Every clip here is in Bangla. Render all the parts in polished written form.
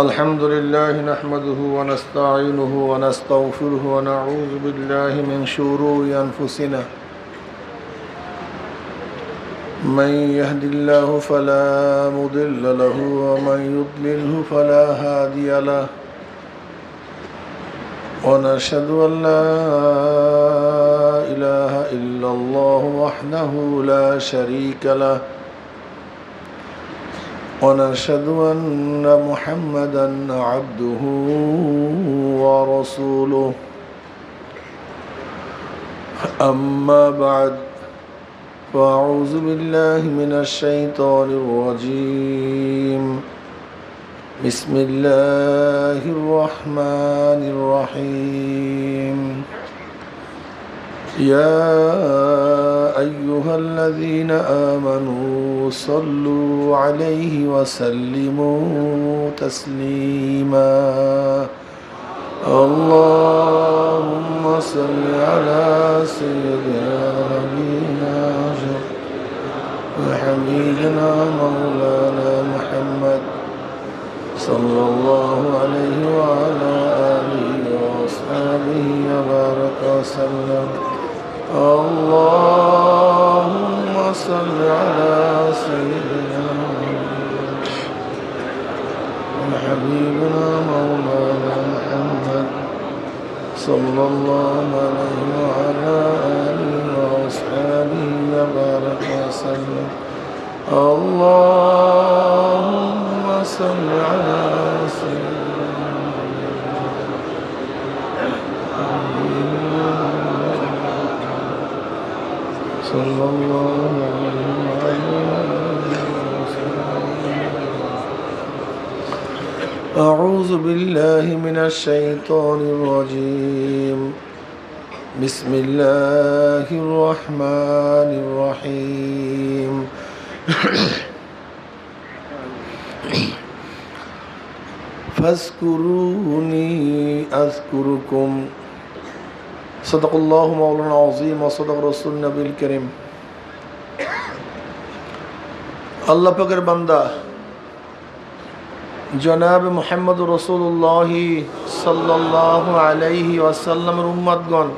الحمد لله نحمده ونستعينه ونستغفره ونعوذ بالله من شرور أنفسنا من يهد الله فلا مضل له ومن يضلله فلا هادي له ونشهد أن لا إله إلا الله وحده لا شريك له ونشهد أن محمدا عبده ورسوله أما بعد فأعوذ بالله من الشيطان الرجيم بسم الله الرحمن الرحيم يا أيها الذين آمنوا صلوا عليه وسلموا تسليما اللهم صل على سيدنا نبينا وحبيبنا مولانا محمد صلى الله عليه وعلى آله وأصحابه وبارك وسلم اللهم صل على سيدنا وحبيبنا مولانا محمد صلى الله عليه وعلى آله وأصحابه وبارك وسلم اللهم صل على سيدنا صلى الله عليه وسلم أعوذ بالله من الشيطان الرجيم بسم الله الرحمن الرحيم فاذكروني أذكركم صدق الله مولانا العظيم وصدق رسول النبي الكريم আল্লাহ পাকের বান্দা জনাব মুহাম্মদ রাসূলুল্লাহ সাল্লাল্লাহু আলাইহি ওয়াসাল্লামের উম্মতগণ,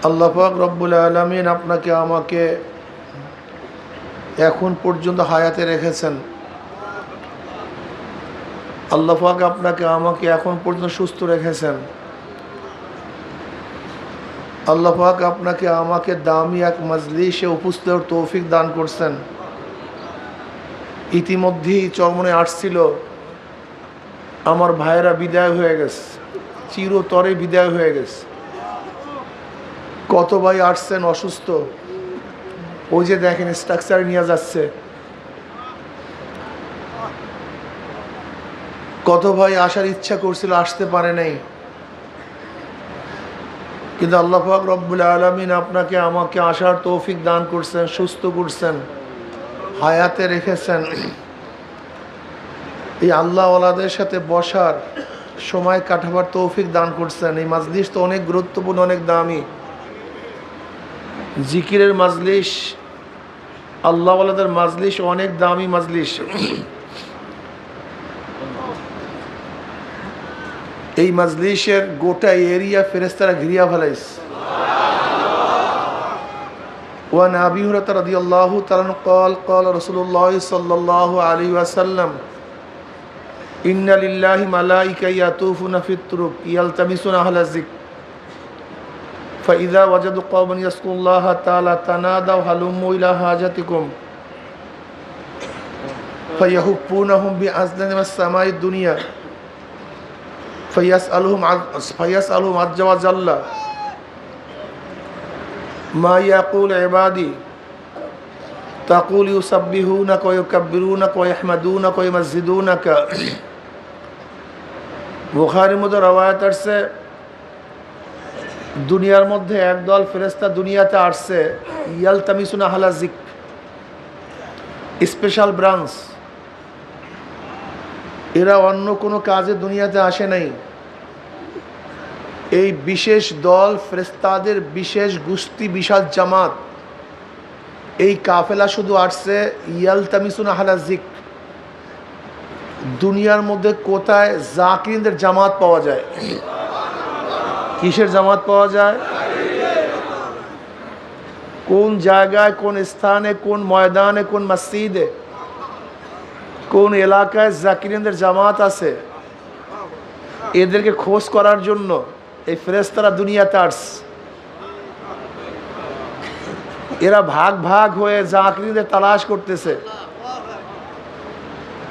আল্লাহ পাক রব্বুল আলামিন আপনাকে আমাকে এখন পর্যন্ত হায়াতে রেখেছেন। আল্লাহ পাক আপনাকে আমাকে এখন পর্যন্ত সুস্থ রেখেছেন। আল্লাহ পাক আপনাকে আমাকে দামি এক মজলিসে উপস্থিত হওয়ার তৌফিক দান করছেন। ইতিমধ্যেই চরমনে আসছিল, আমার ভাইয়েরা বিদায় হয়ে গেছে, চিরতরে বিদায় হয়ে গেছে। কত ভাই আসছেন অসুস্থ, ওই যে দেখেন স্ট্রাকচার নিয়ে যাচ্ছে। কত ভাই আসার ইচ্ছা করছিল, আসতে পারে নাই, কিন্তু আল্লাহ পাক রব্বুল আলামিন আপনাকে আমাকে আসার তৌফিক দান করছেন, সুস্থ করছেন, হায়াতে রেখেছেন। এই আল্লাহওয়ালাদের সাথে বসার সময় কাটাবার তৌফিক দান করছেন। এই মাজলিস তো অনেক গুরুত্বপূর্ণ, অনেক দামি জিকিরের মাজলিস, আল্লাহওয়ালাদের মাজলিস অনেক দামি মাজলিস। এই মাজলিসের গোটা এরিয়া ফেরেশতারা ঘিরিয়া ফেলাইছে। ওয়ান আবি হুরায়রা রাদিয়াল্লাহু তাআলা قال قال رسول الله صلى الله عليه وسلم إن لله ملائكة يطوفون في الطرق يلتمسون أهل الذكر فإذا وجدوا قوما يذكرون الله تعالى تنادوا هلموا إلى حاجتكم فيهبونهم بأذان السماء الدنيا فيسألهم عز وجل ما يقول عبادي تقول يسبحونك ويكبرونك ويحمدونك ويمجدونك। বুখারীর মধ্যে রওয়ায়াত আসছে, দুনিয়ার মধ্যে একদল ফেরেশতা দুনিয়াতে আসছে, ইয়ালতামিসুনা আহলা যিকর, স্পেশাল ব্রাঞ্চ। এরা অন্য কোনো কাজে দুনিয়াতে আসে নাই, এই বিশেষ দল ফেরেশতাদের বিশেষ গোষ্ঠী, বিশাল জামাত, এই কাফেলা শুধু আসছে ইয়ালতামিসুনা আহলা যিকর, দুনিয়ার মধ্যে কোথায় জাকিরিনদের জামাত পাওয়া যায়? কিসের জামাত পাওয়া যায়? কোন জায়গায়, কোন স্থানে, কোন ময়দানে, কোন মসজিদে, কোন এলাকায় জাকিরিনদের জামাত আছে? এদেরকে খোঁজ করার জন্য এই ফেরেশতারা দুনিয়াতে আসছে। এরা ভাগ ভাগ হয়ে জাকিরিনদের তালাশ করতেছে।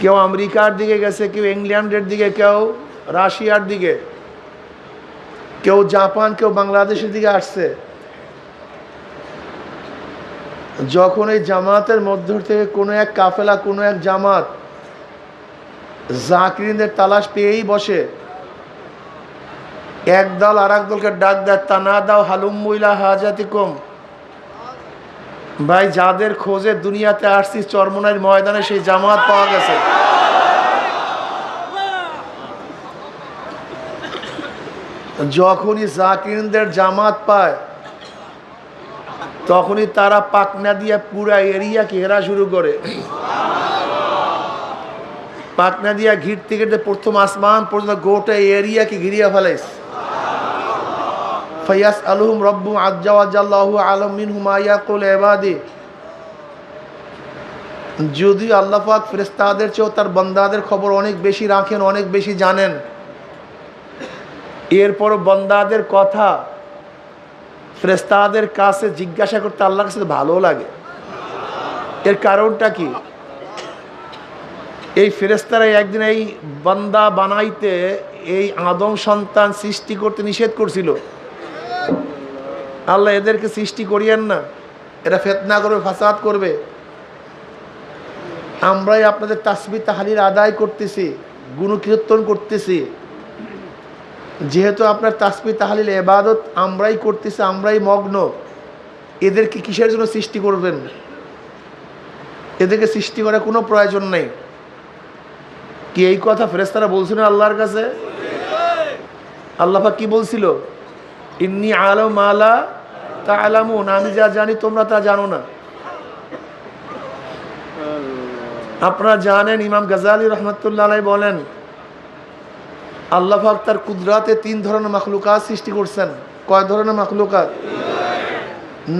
কেউ আমেরিকার দিকে গেছে, কেউ ইংল্যান্ডের দিকে, কেউ রাশিয়ার দিকে, কেউ জাপান, কেউ বাংলাদেশের দিকে আসছে। যখন এই জামাতের মধ্য থেকে কোনো এক কাফেলা, কোনো এক জামাত জাকিরিনদের তালাশ পেয়েই বসে, এক দল আর এক দলকে ডাক দেয়, তানা দাও হালুম্মু ইলা হাজাতিকুম, ভাই যাদের খোঁজে দুনিয়াতে আসছি চরমনাইয়ের ময়দানে সেই জামাত পাওয়া গেছে। যখনই জাকিরিনদের জামাত পায় তখনই তারা পাকনা দিয়ে পুরা এরিয়াকে ঘেরা শুরু করে। পাকনা দিয়া ঘিরতে ঘিরতে প্রথম আসমান পর্যন্ত গোটা এরিয়াকে ঘিরিয়া ফেলাইছে। ফায়াস আলহুম রব্বু আজ্জা ওয়াজাল্লাহু আলাম মিনহুম আয়াকুল ইবাদি। যদিও আল্লাহ পাক ফেরেশতাদের চেয়েও তার বান্দাদের খবর অনেক বেশি রাখেন, অনেক বেশি জানেন, এরপরও বান্দাদের কথা ফেরেশতাদের কাছে জিজ্ঞাসা করতে আল্লাহর কাছে ভালো লাগে। এর কারণটা কি? এই ফেরেশতারা একদিন এই বান্দা বানাইতে, এই আদম সন্তান সৃষ্টি করতে নিষেধ করছিল। আল্লাহ এদেরকে সৃষ্টি করিয়েন না, এরা ফিতনা করবে, ফাসাদ করবে। আমরাই আপনাদের তাসবিহ তাহলিল আদায় করতেছি, গুণকীর্তন করতেছি। যেহেতু আপনার তাসবিহ তাহলিল ইবাদত আমরাই করতেছি, আমরাই মগ্ন, এদেরকে কিসের জন্য সৃষ্টি করবেন? এদেরকে সৃষ্টি করার কোনো প্রয়োজন নেই। কি এই কথা ফেরেশতারা বলছিল আল্লাহর কাছে? আল্লাহ পাক কি বলছিল? ইন্নী আলামু মা লা তা'লামুন, আমি যা জানি তোমরা তা জানো না। আপনারা জানেন, ইমাম গাজ্জালী রহমাতুল্লাহ আলাইহি বলেন, আল্লাহ পাক তার কুদরতে 3 ধরনের মাখলুকাত সৃষ্টি করছেন। কয় ধরনের মাখলুকাত?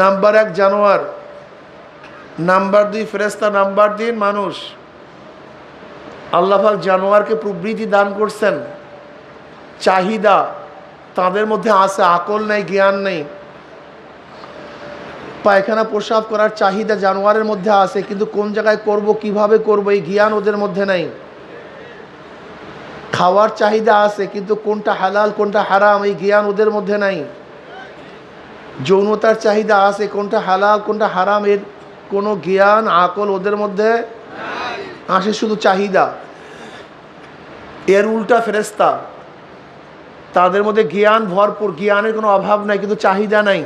নাম্বার 1 জানোয়ার, নাম্বার 2 ফেরেশতা, নাম্বার 3 মানুষ। আল্লাহ পাক জানোয়ারকে প্রবৃত্তি দান করছেন, চাহিদা তাদের মধ্যে আছে, আকল নেই, জ্ঞান নেই। পায়খানা প্রসাব করার চাহিদা জানোয়ারের মধ্যে আছে, কিন্তু কোন জায়গায় করব, কিভাবে করব, এই জ্ঞান ওদের মধ্যে নাই। খাওয়ার চাহিদা আছে, কিন্তু কোনটা হালাল কোনটা হারাম এই জ্ঞান ওদের মধ্যে নাই। যৌনতার চাহিদা আছে, কোনটা হালাল কোনটা হারাম এর কোনো জ্ঞান আকল ওদের মধ্যে আসে, শুধু চাহিদা। এর উল্টা ফেরেশতা, তাদের মধ্যে জ্ঞান ভরপুর, জ্ঞানের কোনো অভাব নাই, কিন্তু চাহিদা নাই।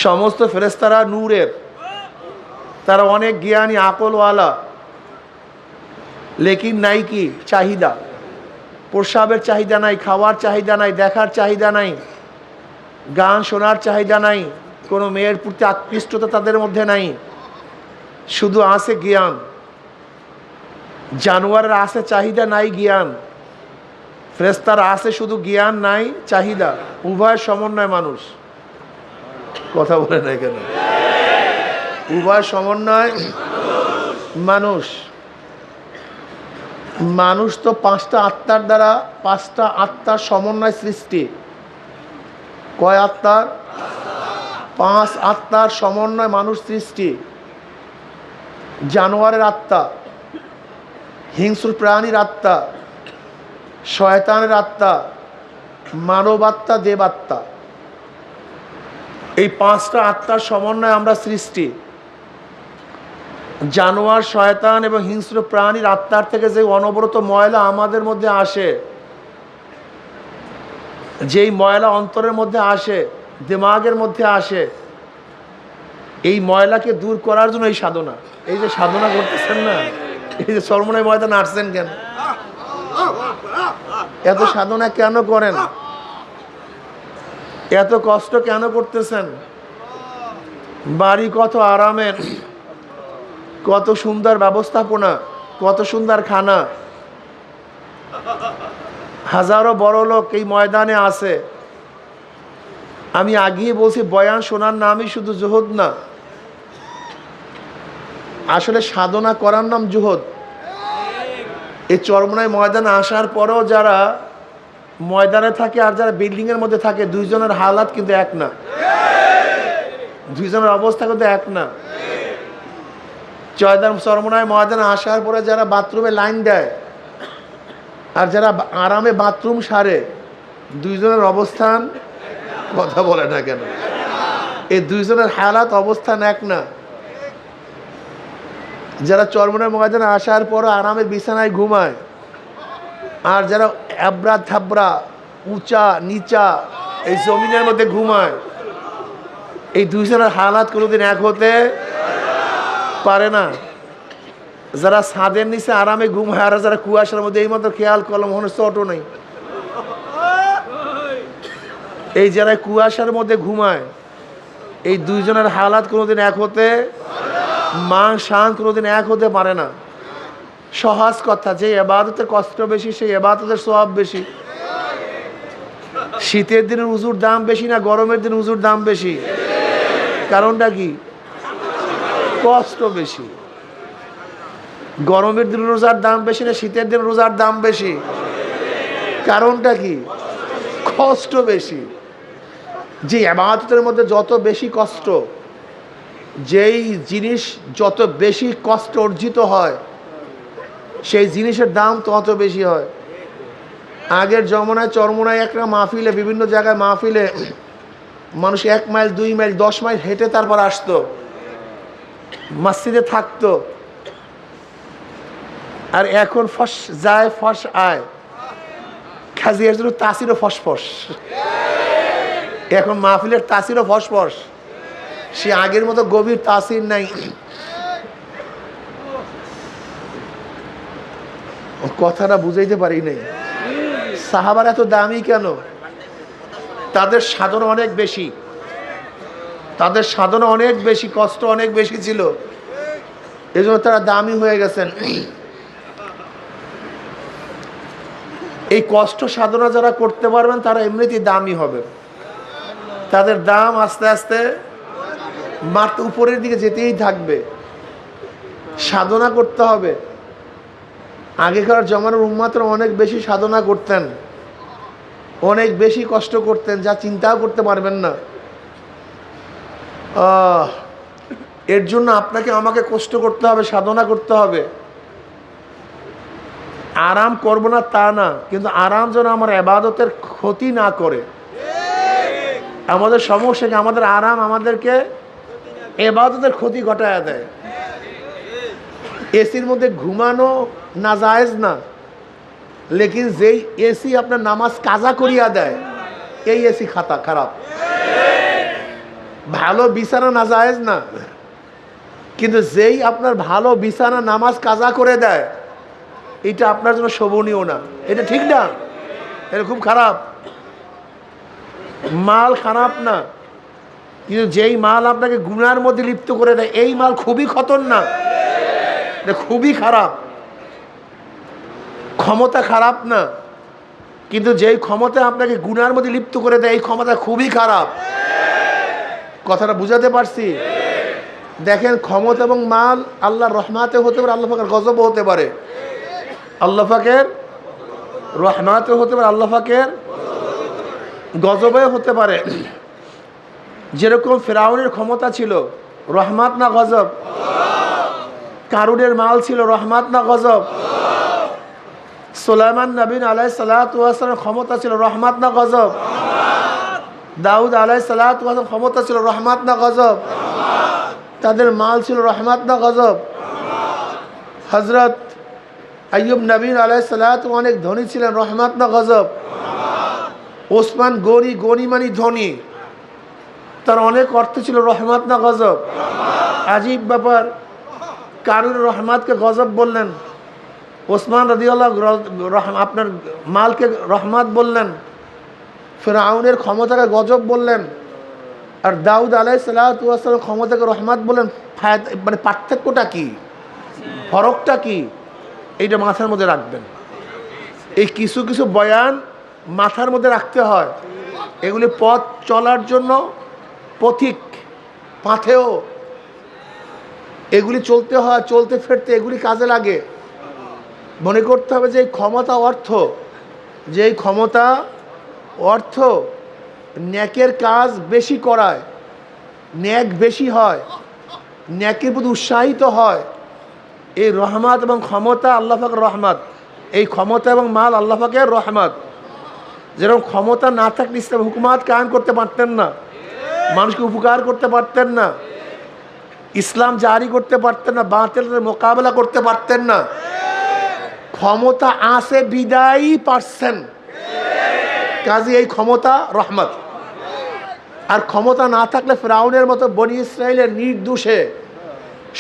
সমস্ত ফেরেশতারা নূরের, তারা অনেক জ্ঞানী, আকলওয়ালা, লেকিন নাই কি চাহিদা। প্রসাবের চাহিদা নাই, খাওয়ার চাহিদা নাই, দেখার চাহিদা নাই, গান শোনার চাহিদা নাই, কোনো মেয়ের প্রতি আকৃষ্টতা তাদের মধ্যে নাই, শুধু আছে জ্ঞান। জানোয়ারের আছে চাহিদা, নাই জ্ঞান। ফেরেশতার আছে শুধু জ্ঞান, নাই চাহিদা। উভয় সমন্বয় মানুষ। কথা বলে না কেন? উভয় সমন্বয় মানুষ। মানুষ তো 5টা আত্মার দ্বারা, 5টা আত্মার সমন্বয় সৃষ্টি। কয় আত্মার? 5 আত্মার সমন্বয় মানুষ সৃষ্টি। জানোয়ারের আত্মা, হিংস্র প্রাণীর আত্মা, শয়তানের আত্মা, মানব আত্মা, দেব আত্মা। এই 5টা আত্মার সমন্বয়ে আমরা সৃষ্টি। জানোয়ার, শয়তান এবং হিংস্র প্রাণীর আত্মার থেকে যে অনবরত ময়লা আমাদের মধ্যে আসে, যেই ময়লা অন্তরের মধ্যে আসে, দিমাগের মধ্যে আসে, এই ময়লাকে দূর করার জন্য এই সাধনা। এই যে সাধনা করতেছেন না, এই যে চরমনাই ময়দানে আসছেন কেন? এত সাধনা কেন করেন? এত কষ্ট কেন করতেছেন? বাড়ি কত আরামের, কত সুন্দর ব্যবস্থাপনা, কত সুন্দর খানা, হাজারো বড় লোক এই ময়দানে আছে। আমি আগেই বলছি, বয়ান শোনার নামই শুধু জুহুদ না, আসলে সাধনা করার নাম জুহুদ। এই চরমোনাই ময়দানে আসার পরেও যারা ময়দানে থাকে আর যারা বিল্ডিংয়ের মধ্যে থাকে, দুইজনের হালাত কিন্তু এক না, দুইজনের অবস্থা কিন্তু এক না। চরমোনাই ময়দানে আসার পরে যারা বাথরুমে লাইন দেয় আর যারা আরামে বাথরুম সারে, দুইজনের অবস্থান, কথা বলে না কেন, এই দুইজনের হালাত অবস্থান এক না। যারা চরমোনাই ময়দানে আসার পর আরামের বিছানায় ঘুমায় আর যারা এবড়া থাবড়া উঁচা নিচা এই জমিনের মধ্যে ঘুমায়, এই দুইজনের হালাত কোনোদিন এক হতে পারে না। যারা ছাদের নিচে আরামে ঘুমায় আর যারা কুয়াশার মধ্যে, এই মতো খেয়াল করলাম মনে হচ্ছে অটো নেই, এই যারা কুয়াশার মধ্যে ঘুমায়, এই দুইজনের হালাত কোনোদিন এক হতে, মান শান কোনোদিন এক হতে পারে না। সহজ কথা, যে ইবাদতের কষ্ট বেশি সেই ইবাদতের সওয়াব বেশি। শীতের দিনের উজুর দাম বেশি না গরমের দিন উজুর দাম বেশি? কারণটা কি? কষ্ট বেশি। গরমের দিন রোজার দাম বেশি না শীতের দিন রোজার দাম বেশি? কারণটা কি? কষ্ট বেশি। যে ইবাদতের মধ্যে যত বেশি কষ্ট, যেই জিনিস যত বেশি কষ্ট অর্জিত হয়, সেই জিনিসের দাম তত বেশি হয়। আগের জমানায় চরমোনায় একটা মাহফিলে, বিভিন্ন জায়গায় মাহফিলে মানুষ 1 মাইল 2 মাইল 10 মাইল হেঁটে তারপর আসতো, মসজিদে থাকতো। আর এখন ফস যায় ফস আয়, খাজিয়ার জন্য তাসিরও ফসফস। এখন মাহফিলের তাসিরও ফসফস, সে আগের মতো গভীর তাসির নাই। কথাটা বুঝাইতে পারি নাই। সাহাবার এত দামি কেন? তাদের সাধনা অনেক বেশি, তাদের সাধনা অনেক বেশি, কষ্ট অনেক বেশি ছিল, এজন্য তারা দামি হয়ে গেছেন। এই কষ্ট সাধনা যারা করতে পারবেন তারা এমনিতেই দামি হবে। তাদের দাম আস্তে আস্তে মাত্র উপরের দিকে যেতেই থাকবে। সাধনা করতে হবে। আগেকার জমানার উম্মাতরা অনেক বেশি সাধনা করতেন, অনেক বেশি কষ্ট করতেন, যা চিন্তাও করতে পারবেন না। এর জন্য আপনাকে আমাকে কষ্ট করতে হবে, সাধনা করতে হবে। আরাম করব না তা না, কিন্তু আরাম যেন আমার ইবাদতের ক্ষতি না করে। আমাদের সমস্যা কি? আমাদের আরাম আমাদেরকে ইবাদতের ক্ষতি ঘটায় দেয়। এসির মধ্যে ঘুমানো না জায়েজ না, লেকিন যেই এসি আপনার নামাজ কাজা করিয়া দেয়, এই এসি খারাপ। ভালো বিছানা না জায়েজ না, কিন্তু যেই আপনার ভালো বিছানা নামাজ কাজা করে দেয়, এটা আপনার জন্য শোভনীয় না। এটা ঠিক না, এটা খুব খারাপ। মাল খারাপ না, কিন্তু যেই মাল আপনাকে গুনার মধ্যে লিপ্ত করে দেয়, এই মাল খুবই খতরনাক, এটা খুবই খারাপ। ক্ষমতা খারাপ না, কিন্তু যেই ক্ষমতা আপনাকে গুনার মধ্যে লিপ্ত করে দেয়, এই ক্ষমতা খুবই খারাপ। কথাটা বুঝাতে পারছি? দেখেন, ক্ষমতা এবং মাল আল্লাহর রহমাতে হতে পারে, আল্লাহ পাকের গজবও হতে পারে। আল্লাহ পাকের রহমাতে হতে পারে, আল্লাহ পাকের গজবে হতে পারে। যেরকম ফিরাউনের ক্ষমতা ছিল, রহমাত না গজব? কারুনের মাল ছিল, রহমাত না গজব? সুলাইমান নবী আলাইহিস সালাতু ওয়াস সালামের ক্ষমতা ছিল, রহমাত না গজব? দাউদ আলাইহিস সালাতু ওয়াস সালাম ক্ষমতা ছিল, রহমাত না গজব? তাদের মাল ছিল, রহমাত না গজব? হযরত আইয়ুব নবী আলাইহিস সালাতু অনেক ধনী ছিলেন, রহমাত না গজব? ওসমান গনি মানি ধনী, তার অনেক অর্থ ছিল, রহমাত না গজব? আজীব ব্যাপার, কারুর রহমাতকে গজব বললেন, ওসমান রাদিয়াল্লাহু আপনার মালকে রহমাত বললেন, ফিরআউনের ক্ষমতাকে গজব বললেন, আর দাউদ আলাইহিস সালাতু ওয়াস সালাম ক্ষমতাকে রহমাত বললেন। মানে পার্থক্যটা কি? ফরকটা কি? এইটা মাথার মধ্যে রাখবেন। এই কিছু কিছু বয়ান মাথার মধ্যে রাখতে হয়। এগুলি পথ চলার জন্য পথিক পাথেও এগুলি চলতে হয়, চলতে ফিরতে এগুলি কাজে লাগে। মনে করতে হবে যে এই ক্ষমতা অর্থ, যে এই ক্ষমতা অর্থ ন্যাকের কাজ বেশি করায়, ন্যাক বেশি হয়, ন্যাকের প্রতি উৎসাহিত হয়। এই রহমত এবং ক্ষমতা আল্লাহ পাকের রহমত, এই ক্ষমতা এবং মাল আল্লাহ পাকের রহমত। যেরকম ক্ষমতা না থাকলে ইসলাম হুকুমাত কায়েম করতে পারতেন না, মানুষকে উপকার করতে পারতেন না, ইসলাম জারি করতে পারতেন না, বাতিলের মোকাবেলা করতে পারতেন না। ক্ষমতা আছে বিদায়ী পারছেন, কাজে এই ক্ষমতা রহমত। আর ক্ষমতা না থাকলে ফিরআউনের মতো বনি ইসরাইলের নির্দোষে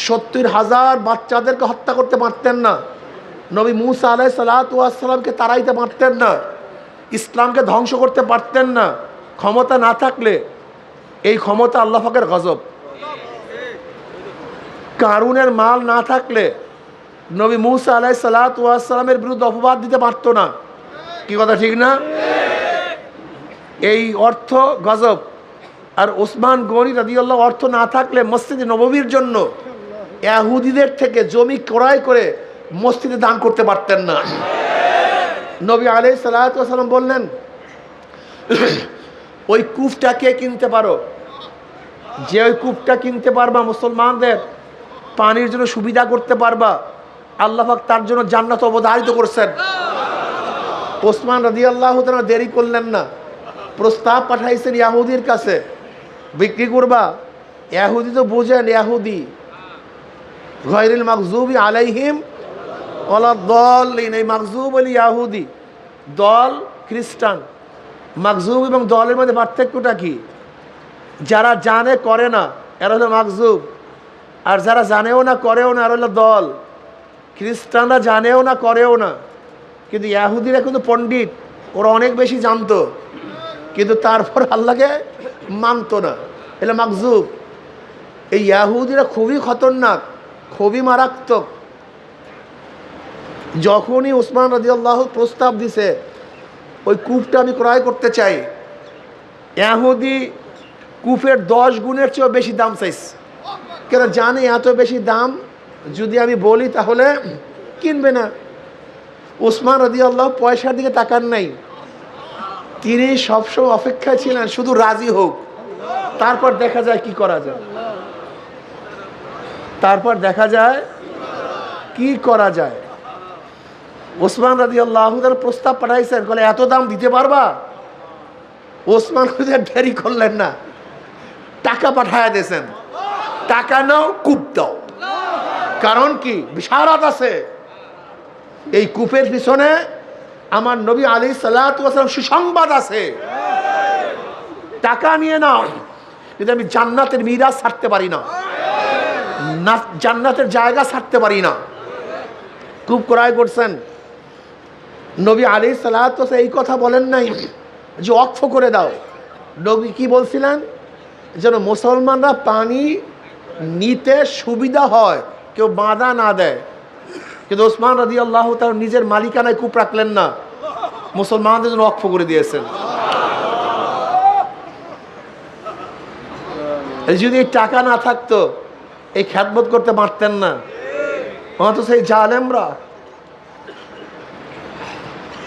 70,000 বাচ্চাদেরকে হত্যা করতে পারতেন না, নবী মুসা আলাইহিস সালাতু ওয়াস সালামকে তাড়াইতে পারতেন না, ইসলামকে ধ্বংস করতে পারতেন না। ক্ষমতা না থাকলে এই ক্ষমতা আল্লাহ পাকের গজব। কারুনের মাল না থাকলে নবী মুসা আলাইহিস সালাতু ওয়াস সালামের বিরুদ্ধে অপবাদ দিতে পারতো না। কি কথা ঠিক না? এই অর্থ গজব। আর ওসমান গনি রাদিয়াল্লাহু অর্থ না থাকলে মসজিদে নববীর জন্য ইহুদিদের থেকে জমি ক্রয় করে মসজিদে দান করতে পারতেন না। নবী আলাইহিস সালাতু ওয়াস সালাম বললেন, ওই কূপটা কে কিনতে পারো? যে ওই কূপটা কিনতে পারবা, মুসলমানদের পানির জন্য সুবিধা করতে পারবা, আল্লাহ পাক তার জন্য জান্নাত অবধারিত করছেন। ওসমান রাদিয়াল্লাহু তাআলা দেরি করলেন না, প্রস্তাব পাঠাইছেন ইহুদির কাছে, বিক্রি করবা। ইহুদি তো বুঝেন, ইহুদি গায়রিল মাগযুবি আলাইহিম ওয়ালাদ-দাল্লিন। এই মাগযুব হল ইহুদি, দল খ্রিস্টান। মাগযুব এবং দলের মধ্যে পার্থক্যটা কি? যারা জানে করে না এরা হলো মাগযুব, আর যারা জানেও না করেও না এরা হলো দল। খ্রিস্টানরা জানেও না করেও না, কিন্তু ইহুদিরা কিন্তু পণ্ডিত, ওরা অনেক বেশি জানতো, কিন্তু তারপর আল্লাহকে মানতো না, এরা মাগযুব। এই ইহুদিরা খুবই খতরনাক, খুবই মারাত্মক। যখনই ওসমান রাদিয়াল্লাহু প্রস্তাব দিছে ওই কূপটা আমি ক্রয় করতে চাই, ইহুদি কূপের 10 গুণের চেয়েও বেশি দাম চাইছে। কেন জানে এত বেশি দাম যদি আমি বলি তাহলে কিনবে না। ওসমান রাদিয়াল্লাহু পয়সার দিকে তাকান নাই, তিনি সবসময় অপেক্ষায় ছিলেন শুধু রাজি হোক, তারপর দেখা যায় কি করা যায়, তারপর দেখা যায় কি করা যায়। ওসমান রাদিয়াল্লাহু তাআলা প্রস্তাব পাঠাইছেন, বলে এত দাম দিতে পারবা? ওসমান দেরি করলেন না, টাকা পাঠায় দিয়েছেন, টাকা নাও কূপ দাও। কারণ কি? বিশারত আছে, এই কূপের পিছনে আমার নবী আলাইহিস সালাতু ওয়াস সালাম সুসংবাদ আছে। টাকা নিয়ে নাও, কিন্তু আমি জান্নাতের মিরাজ ছাড়তে পারি না, জান্নাতের জায়গা ছাড়তে পারি না। কূপ ক্রয় করছেন। নবী আলাইহিস সালাতু ওয়াস সালাম এই কথা বলেন নাই যে ওয়াকফ করে দাও। নবী কি বলছিলেন? যেন মুসলমানরা পানি নিতে সুবিধা হয়, কেউ বাধা না দেয়। কিন্তু ওসমান রাদিয়াল্লাহু তাআলা নিজের মালিকানায় কূপ রাখলেন না, মুসলমানদের জন্য ওয়াকফ করে দিয়েছেন। যদি এই টাকা না থাকতো এই খ্যাতমত করতে পারতেন না। অথচ এই জালেমরা,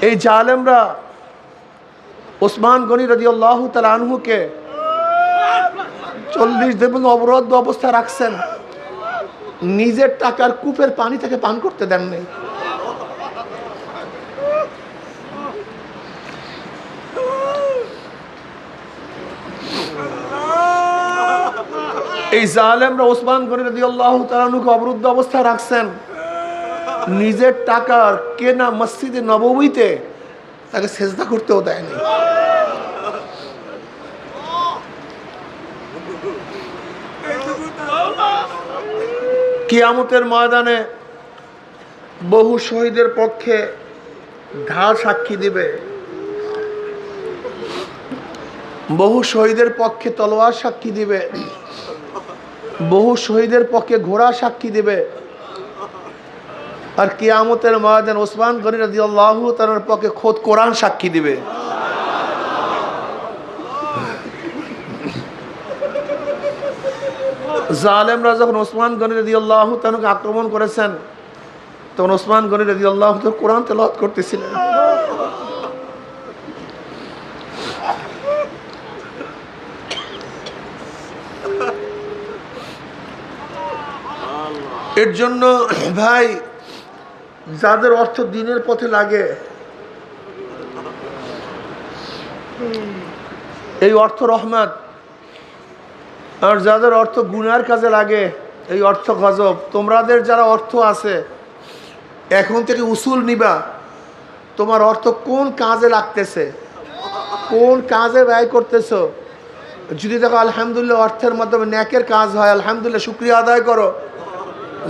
এই জালেমরা ওসমান গনি রাদিয়াল্লাহু তাআলা আনহুকে 40 দিন অবরোধ অবস্থায় রাখছেন, নিজের টাকার কূপের পানি থেকে পান করতে দেন নাই। এই জালেমরা ওসমান গনি রাদিয়াল্লাহু তাআলা আনহুকে অবরুদ্ধ অবস্থায় রাখছেন, নিজের টাকার কেনা মসজিদে নববীতে তাকে সেজদা করতেও দেয়নি। কিয়ামতের ময়দানে বহু শহীদের পক্ষে ঢাল সাক্ষী দিবে, বহু শহীদের পক্ষে তলোয়ার সাক্ষী দিবে, বহু শহীদের পক্ষে ঘোড়া সাক্ষী দিবে। আর কিয়ামতের ময়দানে ওসমান গনি রাদিয়াল্লাহু তাআলার পক্ষে খোদ কোরআন সাক্ষী দিবে। জালেমরা যখন ওসমান গনি রাদিয়াল্লাহু তাআলাকে আক্রমণ করেছেন, তখন ওসমান গনি রাদিয়াল্লাহু তাআলা কোরআন তেলাওয়াত করতেছিলেন। এর জন্য ভাই, যাদের অর্থ দিনের পথে লাগে, এই অর্থ রহমত, আর যাদের অর্থ গুনার কাজে লাগে এই অর্থ গজব। তোমাদের যারা অর্থ আছে এখন থেকে উসুল নিবা, তোমার অর্থ কোন কাজে লাগতেছে, কোন কাজে ব্যয় করতেছো। যদি দেখো আলহামদুলিল্লাহ অর্থের মাধ্যমে নেকের কাজ হয়, আলহামদুলিল্লাহ শুকরিয়া আদায় করো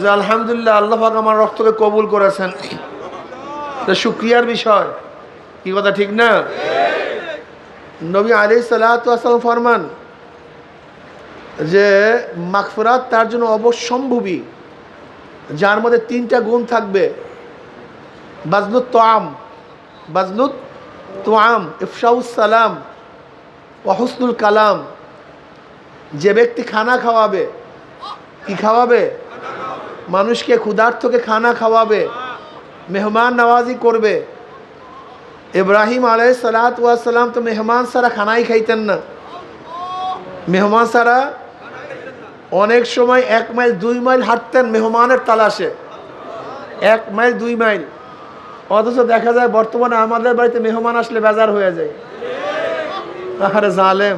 যে আলহামদুলিল্লাহ আল্লাহ পাক আমার অর্থকে কবুল করেছেন, শুকরিয়ার বিষয়। কি কথা ঠিক না? নবী আলাইহিস সালাতু ওয়াস সালাম ফরমান যে মাগফিরাত তার জন্য অবশ্যম্ভাবী যার মধ্যে তিনটা গুণ থাকবে: বাজলুত তোয়াম, ইফশাউস সালাম, ওয়া হুসনুল কালাম। যে ব্যক্তি খানা খাওয়াবে, কি খাওয়াবে? মানুষকে ক্ষুধার্তকে খানা খাওয়াবে, মেহমান নওয়াজি করবে। ইব্রাহিম আলাইহিস সালাতু ওয়াস সালাম তো মেহমান ছাড়া খানাই খাইতেন না। মেহমান ছাড়া অনেক সময় 1 মাইল 2 মাইল হাঁটতেন মেহমানের তালাশে, 1 মাইল 2 মাইল। অথচ দেখা যায় বর্তমানে আমাদের বাড়িতে মেহমান আসলে বেজার হয়ে যায়। আরে জালেম!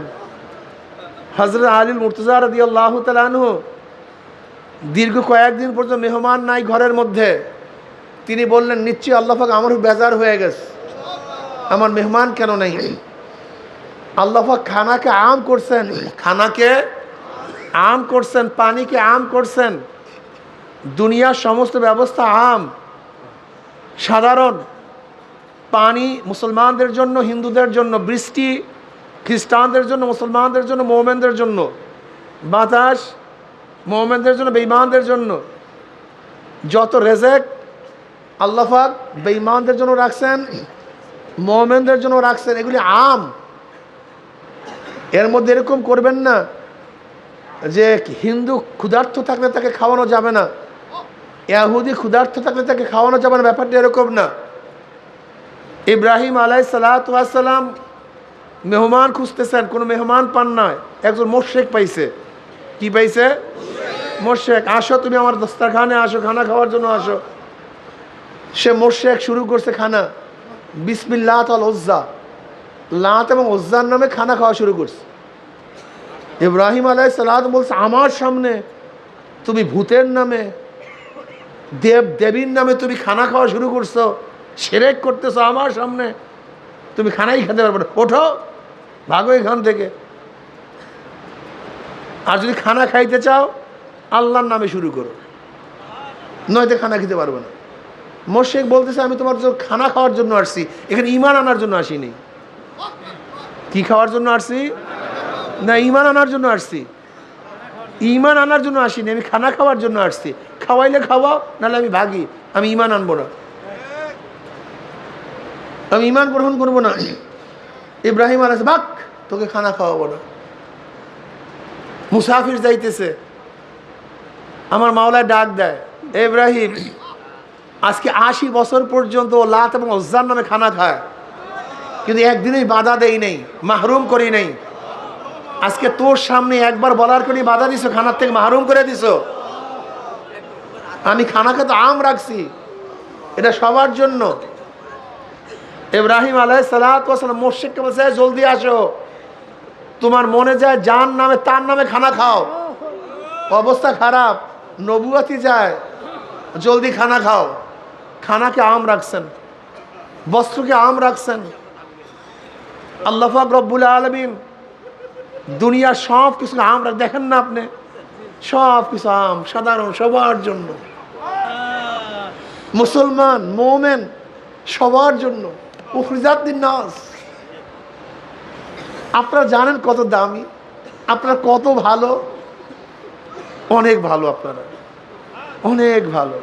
হযরত আলী মুর্তজা রাদিয়াল্লাহু তাআলা আনহু দীর্ঘ কয়েকদিন পর্যন্ত মেহমান নাই ঘরের মধ্যে। তিনি বললেন, নিশ্চয়ই আল্লাহ পাক আমার বেজার হয়ে গেছে, আমার মেহমান কেন নাই। আল্লাহ পাক খানাকে আম করছেন, খানাকে আম করছেন, পানিকে আম করছেন। দুনিয়ার সমস্ত ব্যবস্থা আম, সাধারণ। পানি মুসলমানদের জন্য, হিন্দুদের জন্য, বৃষ্টি খ্রিস্টানদের জন্য, মুসলমানদের জন্য, মুমিনদের জন্য, বাতাস মুমিনদের জন্য, বেঈমানদের জন্য। যত রেজেক আল্লাহ পাক বেঈমানদের জন্য রাখছেন, মুমিনদের জন্য রাখছেন, এগুলি আম। এর মধ্যে এরকম করবেন না যে হিন্দু ক্ষুধার্ত থাকলে তাকে খাওয়ানো যাবে না, ইহুদি ক্ষুধার্ত থাকলে তাকে খাওয়ানো যাবে না। ব্যাপারটা এরকম না। ইব্রাহিম আলাইহিস সালাতু ওয়াস সালাম মেহমান খুঁজতেছেন, কোনো মেহমান পান না। একজন মুশরিক পাইছে। কি পাইছে? মুশরিক। আসো তুমি আমার দস্তরখানে আসো, খানা খাওয়ার জন্য আসো। সে মুশরিক শুরু করছে খানা। বিসমিল্লাহ ওয়াল উজ্জা, লাত এবং উজ্জার নামে খানা খাওয়া শুরু করছে। ইব্রাহিম আলাইহিস সালাম বলছে, আমার সামনে তুমি ভূতের নামে, দেবীর নামে তুমি খানা খাওয়া শুরু করছো, শিরক করতেছো আমার সামনে, তুমি খানাই খেতে পারবে না, ওঠো, ভাগো এখান থেকে। আর যদি খানা খাইতে চাও আল্লাহর নামে শুরু করো, নয়তো খানা খেতে পারবে না। মুশরিক বলতেছে, আমি তোমার জন্য খানা খাওয়ার জন্য আসছি, এখানে ঈমান আনার জন্য আসিনি। কি খাওয়ার জন্য আসছি? না, ঈমান আনার জন্য আসছি। ঈমান আনার জন্য আসিনি, আমি খানা খাওয়ার জন্য আসছি। খাওয়াইলে খাওয়াও, নাহলে আমি ভাগি, আমি ঈমান আনবো না, আমি ঈমান গ্রহণ করবো না। ইব্রাহিম আলাইহিস সালাম, ভাগ, তোকে খানা খাওয়াবো না। মুসাফির যাইতেছে, আমার মাওলায় ডাক দেয়, ইব্রাহিম আজকে 80 বছর পর্যন্ত লাত এবং উজ্জার নামে খানা খায়, কিন্তু একদিনই বাধা দেই নেই, মাহরুম করি নেই। আজকে তোর সামনে একবার বলার করে বাধা দিছো, খানার থেকে মাহরুম করে দিছো। আমি খানা খেতে আম রাখছি, এটা সবার জন্য। ইব্রাহিম আলাইহিস সালাতু ওয়াস সালাম মুশরিককে বলছে, জলদি আসো, তোমার মনে যায় যার নামে তার নামে খানা খাও, অবস্থা খারাপ, নবুয়তি যায়, জলদি খানা খাও। খানাকে আম রাখছেন, বস্ত্রকে আম রাখছেন। আল্লাহ পাক রব্বুল আলামিন দুনিয়ার সব কিছু আম রাখ, দেখেন না আপনি, সব কিছু আম, সাধারণ, সবার জন্য। মুসলমান, মুমিন সবার জন্য। উখরিজাত লিন-নাস। আপনারা জানেন কত দামি, আপনারা কত ভালো, অনেক ভালো, আপনারা অনেক ভালো।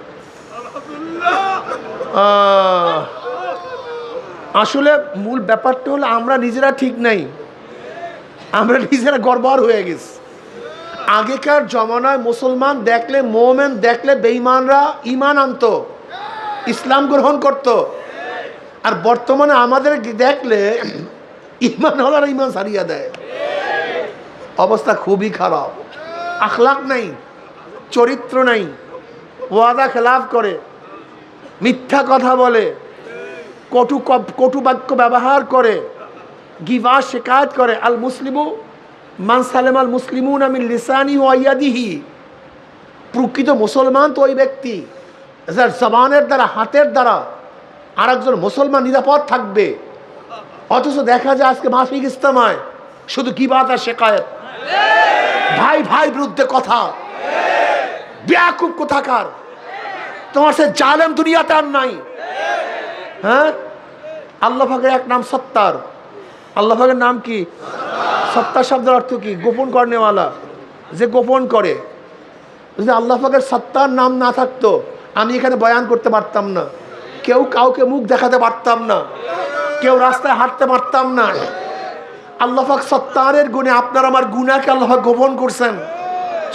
আসলে মূল ব্যাপারটা হলো আমরা নিজেরা ঠিক নাই, আমরা নিজেরা গড়বড় হয়ে গেছি। আগেকার জমানায় মুসলমান দেখলে, মোমেন দেখলে বেঈমানরা ঈমান আনতো, ইসলাম গ্রহণ করত। আর বর্তমানে আমাদের দেখলে ঈমান হলার ঈমান সারিয়া দেয়। অবস্থা খুবই খারাপ। আখলাক নাই, চরিত্র নাই, ওয়াদা খেলাফ করে, মিথ্যা কথা বলে, কটু বাক্য ব্যবহার করে, গিবা শিকায়ত করে। আল মুসলিমু মান সালেম আল মুসলিমুনা মিন লিসানি ওয়া ইয়াদিহি। প্রকৃত মুসলমান তো ওই ব্যক্তি যার জবানের দ্বারা, হাতের দ্বারা আরেকজন মুসলমান নিরাপদ থাকবে। অথচ দেখা যায় আজকে মাসিক ইজতেমায় শুধু গিবাত আর শিকায়ত, ভাই ভাই বিরুদ্ধে কথা, বেয়াকুব কোথাকার। তোমার সে জালেম দুনিয়াতে আর নাই। হ্যাঁ, আল্লাহ পাকের এক নাম সত্তার। আল্লাহ পাকের নাম কি? সত্তার শব্দের অর্থ কি? গোপন করনেওয়ালা, যে গোপন করে। যদি আল্লাহ পাকের সত্তার নাম না থাকতো আমি এখানে বয়ান করতে পারতাম না, কেউ কাউকে মুখ দেখাতে পারতাম না, কেউ রাস্তায় হাঁটতে পারতাম না। আল্লাহ পাক সত্তারের গুণে আপনার আমার গুনাহকে আল্লাহ পাক গোপন করছেন,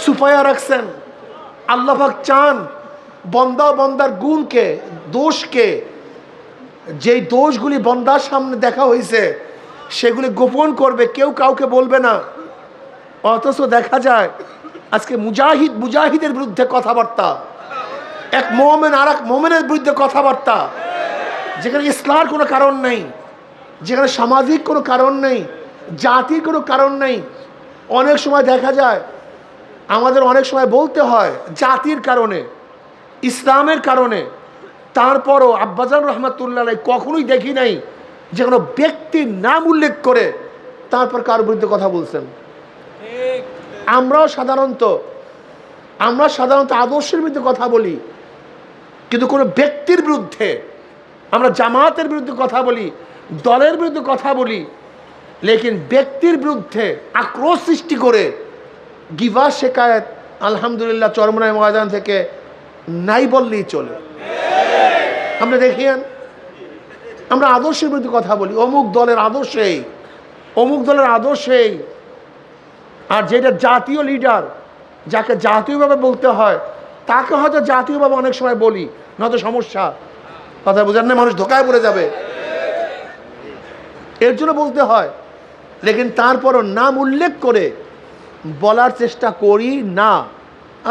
ছুপায়া রাখছেন। আল্লাহ পাক চান বন্দা বন্দার গুণকে, দোষকে, যেই দোষগুলি বন্দার সামনে দেখা হয়েছে সেগুলি গোপন করবে, কেউ কাউকে বলবে না। অথচ দেখা যায় আজকে মুজাহিদের বিরুদ্ধে কথাবার্তা, এক মোমেন আর এক মোমেনের বিরুদ্ধে কথাবার্তা, যেখানে ইসলামের কোনো কারণ নেই, যেখানে সামাজিক কোনো কারণ নেই, জাতির কোনো কারণ নেই। অনেক সময় দেখা যায় আমাদের অনেক সময় বলতে হয় জাতির কারণে, ইসলামের কারণে। তারপরও আব্বাজান রহমাতুল্লাহ কখনোই দেখি নাই যে কোনো ব্যক্তির নাম উল্লেখ করে তারপর কার বিরুদ্ধে কথা বলছেন। আমরাও সাধারণত আদর্শের বিরুদ্ধে কথা বলি, কিন্তু কোনো ব্যক্তির বিরুদ্ধে, আমরা জামাতের বিরুদ্ধে কথা বলি, দলের বিরুদ্ধে কথা বলি, লেকিন ব্যক্তির বিরুদ্ধে আক্রোশ সৃষ্টি করে গিবা শিকায়ত আলহামদুলিল্লাহ চরমনাই ময়দান থেকে নাই বললেই চলে। আমরা দেখিয়েন, আমরা আদর্শের বিরুদ্ধে কথা বলি, অমুক দলের আদর্শেই, অমুক দলের আদর্শেই। আর যেটা জাতীয় লিডার, যাকে জাতীয়ভাবে বলতে হয়, তাকে হয়তো জাতীয়ভাবে অনেক সময় বলি, নয়তো সমস্যা। কথা বোঝার না, মানুষ ধোকায় পড়ে যাবে, এর জন্য বলতে হয়। লেকিন তারপরও নাম উল্লেখ করে বলার চেষ্টা করি না।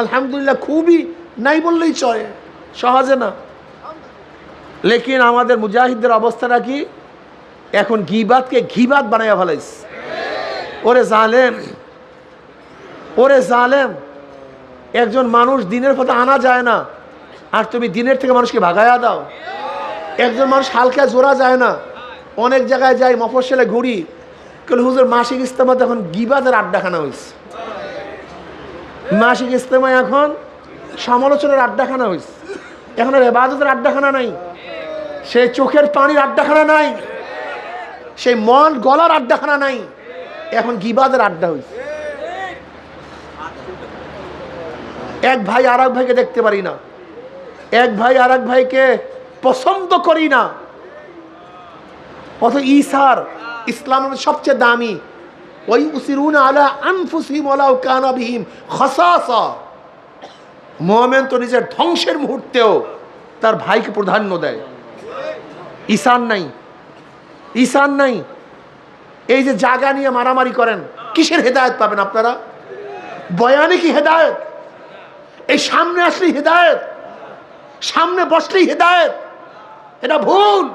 আলহামদুলিল্লাহ, খুবই নাই বললেই চলে, সহজে না। লেকিন আমাদের মুজাহিদদের অবস্থাটা কি? এখন গিবাতকে ঘিবাত বানাইয়া ফেলাইছে। ওরে জালেম, ওরে জালেম, একজন মানুষ দিনের পথে আনা যায় না, আর তুমি দিনের থেকে মানুষকে ভাগাইয়া দাও। একজন মানুষ হালকা জোড়া যায় না। অনেক জায়গায় যাই, মফস্বলে ঘুরি, কেন হুজুর মাসিক ইজতেমাতে এখন গিবাতের আড্ডাখানা হয়েছে। মাসিক ইজতেমায় এখন সমালোচনার আড্ডাখানা হয়েছে। এখন আর ইবাদতের আড্ডাখানা নাই, সেই চোখের পানির আড্ডাখানা নাই, সেই মন গলার আড্ডাখানা নাই, এখন গিবাতের আড্ডা হয়েছে। এক ভাই আর এক ভাইকে দেখতে পারি না, এক ভাই আর এক ভাইকে পছন্দ করি না। অথচ ঈসার ইসলামের সবচেয়ে দামি, ওই উসিরুনা আলা আনফুসিহিম ওয়ালাউ কানা বিহিম খাসাসা। মুমিন তো নিজের ধ্বংসের মুহূর্তেও তার ভাইকে প্রাধান্য দেয়। ঈসান নাই, ঈসান নাই। এই যে জায়গা নিয়ে মারামারি করেন, কিসের হেদায়েত পাবেন আপনারা? বয়ানে কি হেদায়েত? এই সামনে আসলেই হেদায়েত, সামনে বসলেই হেদায়েত, এটা ভুল।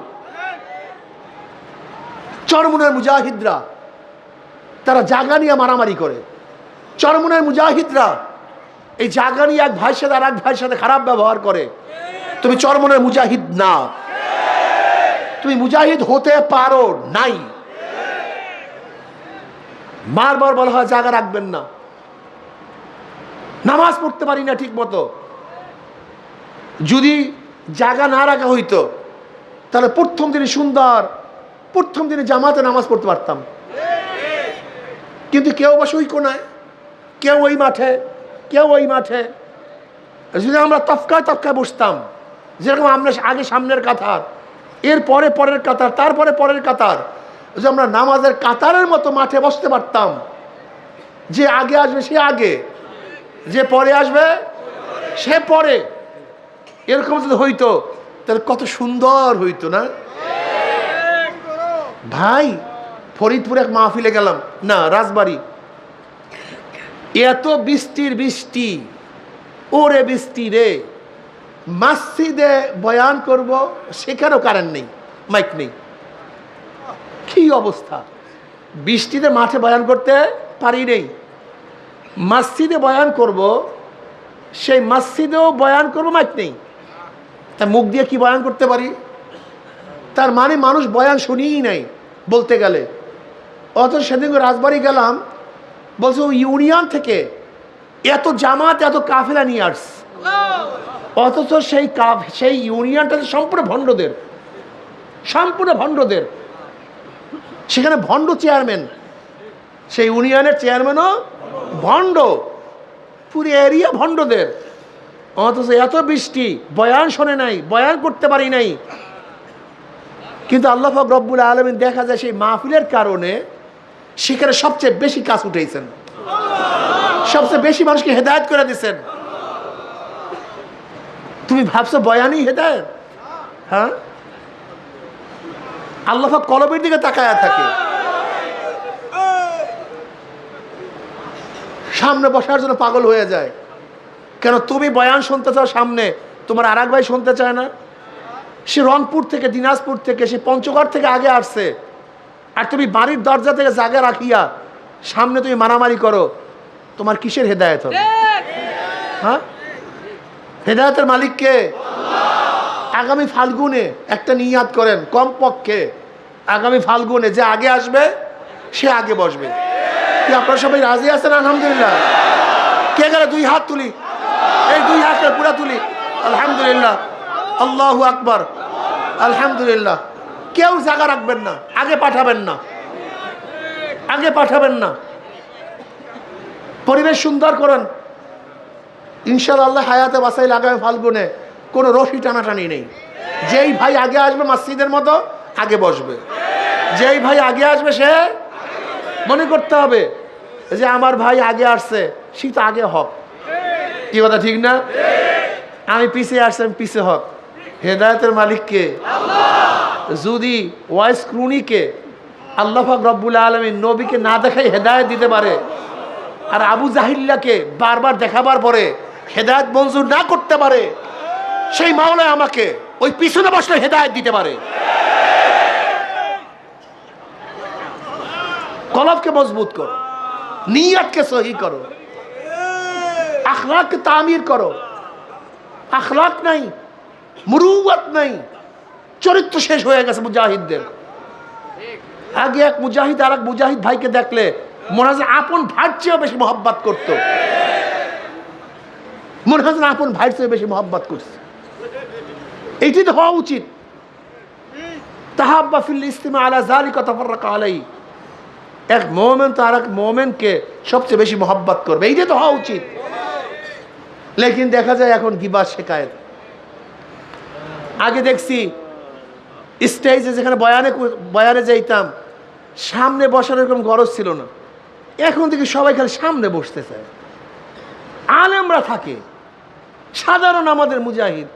চরমুনের মুজাহিদরা তারা জায়গা নিয়ে মারামারি করে। চরমুনের মুজাহিদরা এই জায়গা নিয়ে এক ভাইয়ের সাথে আর এক ভাইয়ের সাথে খারাপ ব্যবহার করে। তুমি চরমুনের মুজাহিদ না, তুমি মুজাহিদ হতে পারো নাই। বারবার বলা হয় জায়গা রাখবেন না, নামাজ পড়তে পারি না ঠিক মতো। যদি জায়গা না রাখা হইতো তাহলে প্রথম দিনে সুন্দর, প্রথম দিনে জামাতে নামাজ পড়তে পারতাম। কিন্তু কেউ বসে ওই কোনায়, কেউ ওই মাঠে, কেউ ওই মাঠে। যদি আমরা তফকায় তফকায় বসতাম যেরকম আমরা আগে সামনের কাতার, এরপরে পরের কাতার, তারপরে পরের কাতার, যে আমরা নামাজের কাতারের মতো মাঠে বসতে পারতাম। যে আগে আসবে সে আগে, যে পরে আসবে সে পরে, এরকম যদি হইতো তাহলে কত সুন্দর হইতো না ভাই। ফরিদপুরে এক মাহফিলে গেলাম, না রাজবাড়ি, এত বৃষ্টি, ওরে বৃষ্টি রে, মসজিদে বয়ান করব সেখানেও কারেন্ট নেই, মাইক নেই, কি অবস্থা। বৃষ্টিতে মাঠে বয়ান করতে পারি নেই, মসজিদে বয়ান করব, সেই মসজিদেও বয়ান করব, মাইক নেই, তা মুখ দিয়ে কি বয়ান করতে পারি? তার মানে মানুষ বয়ান শুনিই নাই বলতে গেলে। অথচ সেদিন রাজবাড়ি গেলাম, বলছে ও ইউনিয়ন থেকে এত জামাত এত কাফেলা নিয়ে আস, অথচ সেই ইউনিয়নটা সম্পূর্ণ ভণ্ডদের, সম্পূর্ণ ভণ্ডদের। সেখানে ভণ্ড চেয়ারম্যান, সেই ইউনিয়নের চেয়ারম্যানও ভণ্ড, পুরো এরিয়া ভণ্ডদের। অথচ এত বৃষ্টি, বয়ান শোনে নাই, বয়ান করতে পারি নাই। কিন্তু আল্লাহ পাক রব্বুল আলামিন দেখা যায় সেই মাহফিলের কারণে সেখানে সবচেয়ে বেশি কাজ উঠেছেন, সবচেয়ে বেশি মানুষকে হেদায়েত করে দিচ্ছেন। তুমি ভাবছো বয়ানই হেদায়েত? হ্যাঁ, আল্লাহ পাক কলবের দিকে তাকায়া থাকে। সামনে বসার জন্য পাগল হয়ে যায়। কেন তুমি বয়ান শুনতে চাও সামনে, তোমার আর এক ভাই শুনতে চায় না? সে রংপুর থেকে, দিনাজপুর থেকে, সে পঞ্চগড় থেকে আগে আসছে, আর তুমি বাড়ির দরজা থেকে জায়গা রাখিয়া সামনে তুমি মারামারি করো, তোমার কিসের হেদায়েত হবে? হ্যাঁ, হেদায়েতের মালিক কে? আগামী ফাল্গুনে একটা নিয়াত করেন, কমপক্ষে আগামী ফাল্গুনে যে আগে আসবে সে আগে বসবে। কি আপনারা সবাই রাজি আছেন? আলহামদুলিল্লাহ। কে গেলে দুই হাত তুলি, এই দুই হাতটা পুরা তুলি, আলহামদুলিল্লাহ, আল্লাহু আকবার, আলহামদুলিল্লাহ। কেউ জায়গা রাখবেন না, আগে পাঠাবেন না, আগে পাঠাবেন না। পরিবেশ সুন্দর করেন, ইনশাআল্লাহ হায়াতে বাসাই লাগাবে। ফাল্গুনে কোনো রশি টানাটানি নেই। যেই ভাই আগে আসবে মসজিদের মতো আগে বসবে, যেই ভাই আগে আসবে সে মনে করতে হবে যে আমার ভাই আগে আসছে, সে তো আগে হক। কি কথা ঠিক না? আমি পিছিয়ে আসছি, আমি পিছিয়ে হক। হেদায়েতের মালিককে? যদি ওয়াইস ক্রুনিকে আল্লাহ পাক রব্বুল আলামিন নবীকে না দেখাই হেদায়েত দিতে পারে, আর আবু জাহিল্লাকে বারবার দেখাবার পরে হেদায়েত মঞ্জুর না করতে পারে, সেই মাওলা আমাকে ওই পিছনে বসলে হেদায়েত দিতে পারে। কলবকে মজবুত করো, নিয়তকে সহি করো, আখলাককে তামির করো। আখলাক নাই, মুরুওয়াত নাই, চরিত্র শেষ হয়ে গেছে মুজাহিদদের। আগে এক মুজাহিদ আর এক মুজাহিদ ভাইকে দেখলে মনে হয় আপন ভাইয়ের চেয়েও বেশি মহব্বত করত, মনে হয় আপন ভাইয়ের চেয়ে বেশি মহব্বত করছে। এইটি তো হওয়া উচিত। তাহাব্বা ফিল ইসতিমা আলা যালিকা তাফাররাকা আলাই। এক মুমিন তো আর এক মুমিনকে সবচেয়ে বেশি মহব্বত করবে, এইটা তো হওয়া উচিত। লেকিন দেখা যায় এখন গিবত শিকায়েত। আগে দেখছি স্টেজে যেখানে বয়ানে যাইতাম, সামনে বসার এরকম গরজ ছিল না। এখন থেকে সবাই খালি সামনে বসতে চায়। আলেমরা থাকে, সাধারণ আমাদের মুজাহিদ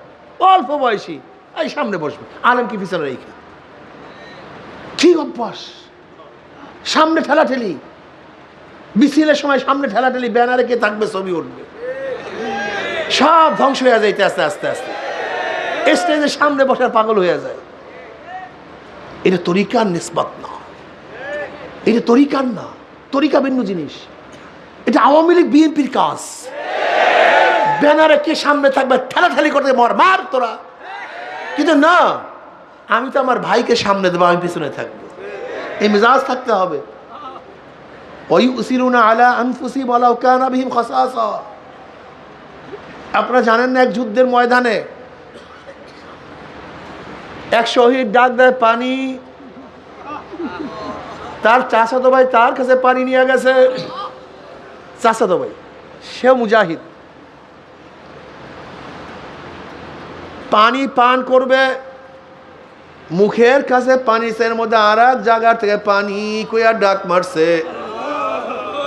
অল্প বয়সী, এই সামনে বসবে, আলেম কি পিছনে রেখে। কি অভ্যাস! সামনে ঠেলাঠেলি, মিছিলের সময় সামনে ঠেলাঠেলি, ব্যানারে কে থাকবে, ছবি উঠবে, সব ধ্বংস হয়ে যাইতে আস্তে আস্তে আস্তে স্টেজের সামনে বসার পাগল হয়ে যায়। এটা তরিকার নিসবত না, এটা তরিকার না, তরিকা ভিন্ন জিনিস। এটা আওয়ামী লীগ বিএনপির কাজ। ব্যানারে কে সামনে থাকবে, ঠেলাঠেলি করতে মার তোরা। কিন্তু না, আমি তো আমার ভাইকে সামনে দেবো, আমি পিছনে থাকবো, এই মেজাজ থাকতে হবে। ওয়ায়ুসিরুনা আলা আনফুসিহিম ওয়ালাউ কানা বিহিম খাসাসা। আপনারা জানেন না, এক যুদ্ধের ময়দানে এক শহীদ ডাক দেয় পানি, তার চাচাতো ভাই তার কাছে পানি নিয়ে গেছে। চাচাতো ভাই সে মুজাহিদ, পানি পান করবে, মুখের কাছে পানি, এর মধ্যে আর এক জায়গা থেকে পানি কইয়া ডাক মারছে।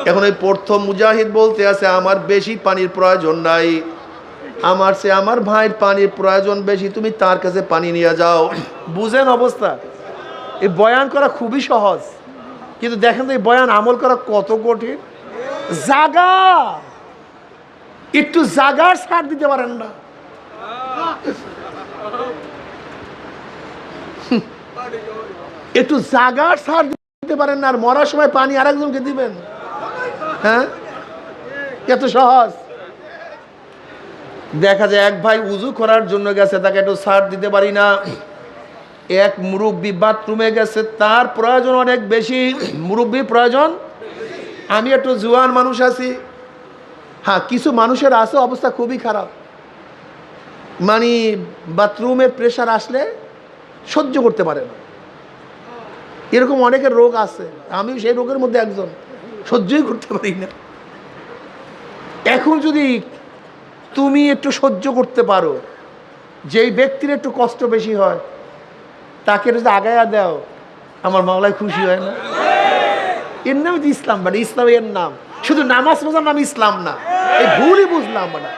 এখন ওই প্রথম মুজাহিদ বলতে আছে আমার বেশি পানির প্রয়োজন নাই, আমার ভাইয়ের পানির প্রয়োজন বেশি, তুমি তার কাছে পানি নিয়ে যাও। বুঝেন অবস্থা? এই বয়ান করা খুবই সহজ, কিন্তু দেখেন তো এই বয়ান আমল করা কত কঠিন। জাগা একটু জাগার ছাড় দিতে পারেন না। একটু জাগার ছাড় দিতে পারেন না, আর মরার সময় পানি আরেকজনকে দিবেন? হ্যাঁ, এত সহজ? দেখা যায় এক ভাই উজু করার জন্য গেছে, তাকে একটু ছাড় দিতে পারি না। এক মুরব্বী বাথরুমে গেছে, তার প্রয়োজন অনেক বেশি, মুরব্বীর প্রয়োজন। আমি একটু জোয়ান মানুষ আছি। হ্যাঁ, কিছু মানুষের আছে অবস্থা খুবই খারাপ, মানে বাথরুমের প্রেশার আসলে সহ্য করতে পারে না, এরকম অনেকের রোগ আছে। আমি সেই রোগের মধ্যে একজন, সহ্যই করতে পারি না। এখন যদি তুমি একটু সহ্য করতে পারো, যেই ব্যক্তির একটু কষ্ট বেশি হয় তাকে যদি আগায়া দাও, আমার মাওলায় খুশি হয় না? এর নাম ইসলাম, মানে ইসলামের নাম শুধু নামাজ রোজার নাম ইসলাম না, এই ভুলই বুঝলাম। মানে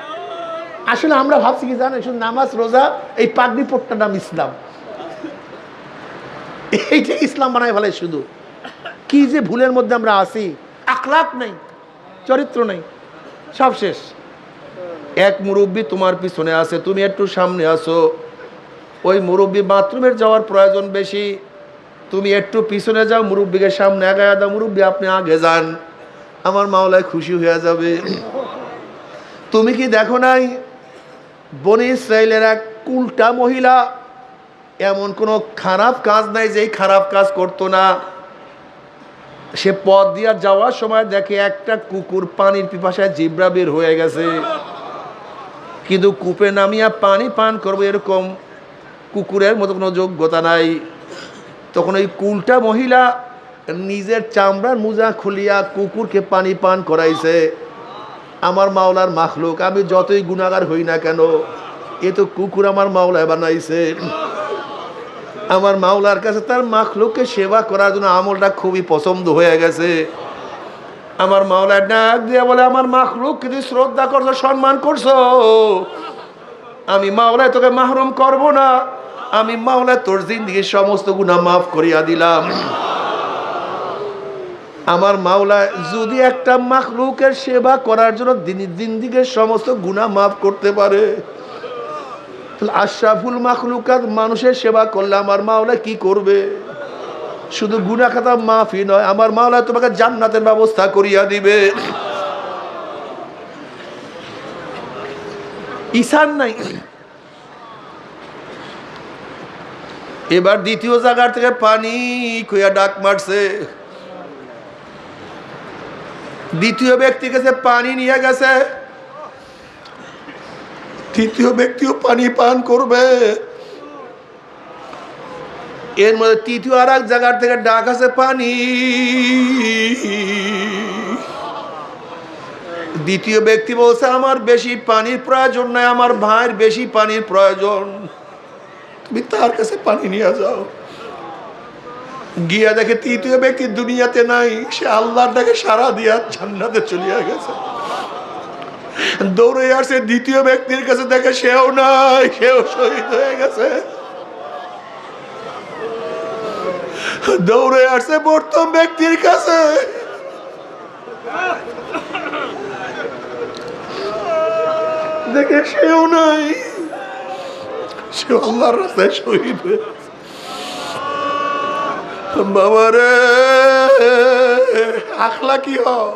আসলে আমরা ভাবছি কি জানেন, শুধু নামাজ রোজা এই পাগড়ি পট্টার নাম ইসলাম, এইটা ইসলাম বানায় ফেলে। শুধু কি যে ভুলের মধ্যে আমরা আছি, আখলাক নেই, চরিত্র নেই, সব শেষ। এক মুরব্বী তোমার পিছনে আছে, তুমি একটু সামনে আসো। ওই মুরব্বী বাথরুমের যাওয়ার প্রয়োজন বেশি, তুমি একটু পিছনে যাও, মুরব্বীকে সামনে আগায় দাও, মুরব্বী আপনি আগে যান, আমার মাওলায় খুশি হয়ে যাবে। তুমি কি দেখো নাই বনি ইসরাইলের এক উল্টা মহিলা, এমন কোনো খারাপ কাজ নাই যেই খারাপ কাজ করতো না। সে পথ দিয়ে যাওয়ার সময় দেখে একটা কুকুর পানির পিপাসায় জিব্রা বের হয়ে গেছে, কিন্তু কূপে নামিয়া পানি পান করবো এরকম কুকুরের মতো কোনো যোগ্যতা নাই। তখন ওই উল্টা মহিলা নিজের চামড়ার মোজা খুলিয়া কুকুরকে পানি পান করাইছে। আমার মাওলার মাখলুক, আমি যতই গুনাহগার হই না কেন, এ তো কুকুর আমার মাওলায় বানাইছে। আমার মাওলার কাছে তার মাখলুককে সেবা করার জন্য আমলটা খুবই পছন্দ হয়ে গেছে। আমার মাওলার ডাক দিয়ে বলে, আমার মাখলুক কিন্তু শ্রদ্ধা করছো, সম্মান করছো, আমি মাওলায় তোকে মাহরুম করব না, আমি মাওলায় তোর জিন্দেগির সমস্ত গুনাহ মাফ করিয়া দিলাম। আমার মাওলা যদি একটা মাখলুকের সেবা করার জন্য জিন্দেগির সমস্ত গুনাহ মাফ করতে পারে, আশরাফুল মাখলুকাত মানুষের সেবা করলে আমার মাওলা কি করবে? শুধু গুনাহ খাতা মাফই নয়, আমার মাওলা তোমাকে জান্নাতের ব্যবস্থা করিয়া দিবে। ঈশান নাই। এবার দ্বিতীয় জায়গার থেকে পানি কইয়া ডাক মারছে, দ্বিতীয় ব্যক্তি কাছে পানি নিয়ে গেছে, তৃতীয় ব্যক্তিও পানি পান করবে। এর মধ্যে তৃতীয় আর এক জায়গার থেকে ডাক আছে পানি। দ্বিতীয় ব্যক্তি বলছে আমার বেশি পানির প্রয়োজন নাই, আমার ভাইয়ের বেশি পানির প্রয়োজন, তুমি তার কাছে পানি নিয়ে যাও। গিয়া দেখে তৃতীয় ব্যক্তি দুনিয়াতে নাই, সে আল্লাহর ডাকে সারা দিয়া জান্নাতে চলিয়া গেছে। দৌড়ে আসে দ্বিতীয় ব্যক্তির কাছে, দেখে সেও নাই, সেও শহীদ হয়ে গেছে। দৌড়ে আসছে প্রথম ব্যক্তির কাছে, দেখে সেও নাই, সেও আল্লাহর রাস্তায় শহীদ হয়ে গেছে। বাবা রে, আখলাকি হও,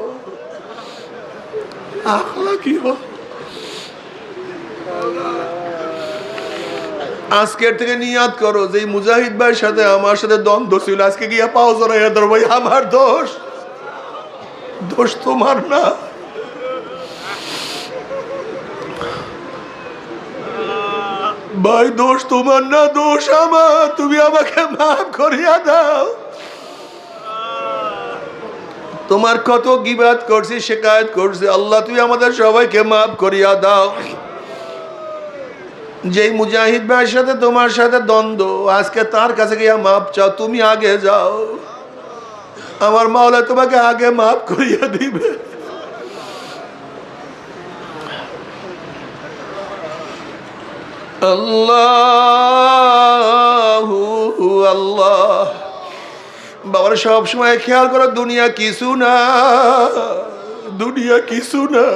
আখলাকি হও। আজকের থেকে নিয়াত করো যে মুজাহিদ ভাইয়ের সাথে আমার সাথে দ্বন্দ্ব ছিল, আজকে গিয়া পাও জড়াইয়া ধরো, ভাই আমার দোষ, দোষ তোমার না। ভাই দোষ তোমার না, দোষ আমার, তুমি আমাকে মাফ করিয়া দাও। তোমার কত গীবাত করছি, শিকায়ত করছি, আল্লাহ তুমি আমাদের সবাইকে মাফ করিয়া দাও। যেই মুজাহিদ ভাইয়ের সাথে তোমার সাথে দ্বন্দ্ব, আজকে তার কাছে গিয়ে মাপ চাও, তুমি আগে যাও, আমার মাওলা তোমাকে আগে মাফ করিয়া দিবে। আল্লাহু আল্লাহ। বাবার সব সময় খেয়াল করো, দুনিয়া কিছু না, দুনিয়া কিছু না।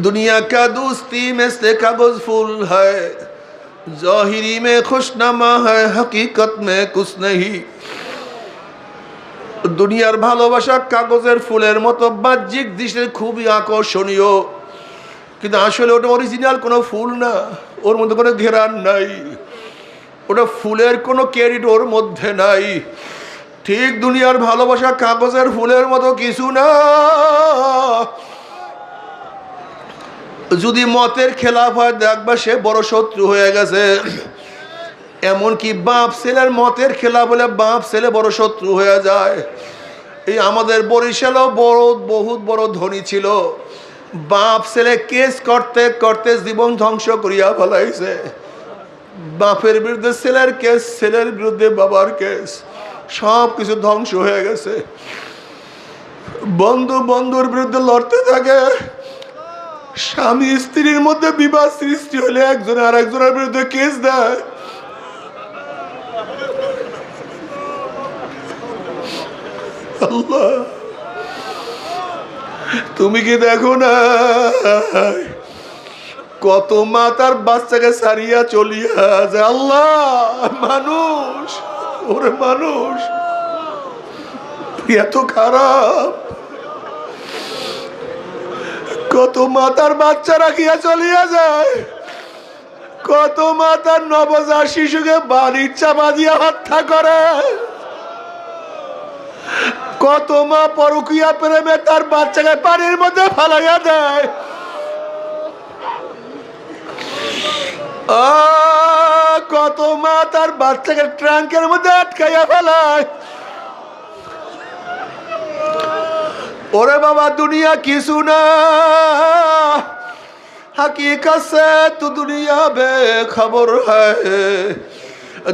दुनिया का दोस्ती में से कागज फूल है, जाहिरी में खुशनामा है, हकीकत में कुछ नहीं। দুনিয়ার ভালোবাসা কাগজের ফুলের মতো, বাহ্যিক দৃশ্যে খুবই আকর্ষণীয়, কিন্তু আসলে ওটা অরিজিনাল কোনো ফুল না, ওর মধ্যে কোনো ঘেরান নাই, ওটা ফুলের কোনো ক্যারিট ওর মধ্যে নাই। ঠিক দুনিয়ার ভালোবাসা কাগজের ফুলের মতো কিছু না। যদি মতের খেলাফ হয়, দেখবা সে বড় শত্রু হয়ে গেছে। এমনকি বাপ ছেলের মতের খেলাফ হলে বাপ ছেলে বড় শত্রু হয়ে যায়। এই আমাদের বরিশালও বহুত বড় ধনী ছিল, বাপ ছেলে কেস করতে করতে জীবন ধ্বংস করিয়া ফেলাইছে। বাপের বিরুদ্ধে ছেলের কেস, ছেলের বিরুদ্ধে বাবার কেস, সব কিছু ধ্বংস হয়ে গেছে। বন্ধু বন্ধুর বিরুদ্ধে লড়তে থাকে, স্বামী স্ত্রীর মধ্যে বিবাদ সৃষ্টি হলে একজন আর একজনের বিরুদ্ধে কেস দেয়। আল্লাহ, তুমি কি দেখো না কত মা তার বাচ্চাকে সারিয়া চলিয়া যায়? আল্লাহ, মানুষ, ওরে মানুষ এত খারাপ। কত মা তার বাচ্চা রাখিয়া চলিয়া যায়, কত মা তার নবজাত শিশুকে বাড়ির চাপা দিয়া হত্যা করে, কত মা পরকীয়া প্রেমে তার বাচ্চাকে পানির মধ্যে ফালাইয়া দেয়, কত মা তার বাচ্চাকে ট্রাঙ্কের মধ্যে আটকাইয়া ফেলায়। ওরে বাবা, দুনিয়া কিছু না, हकीकत से तो दुनिया बेखबर है,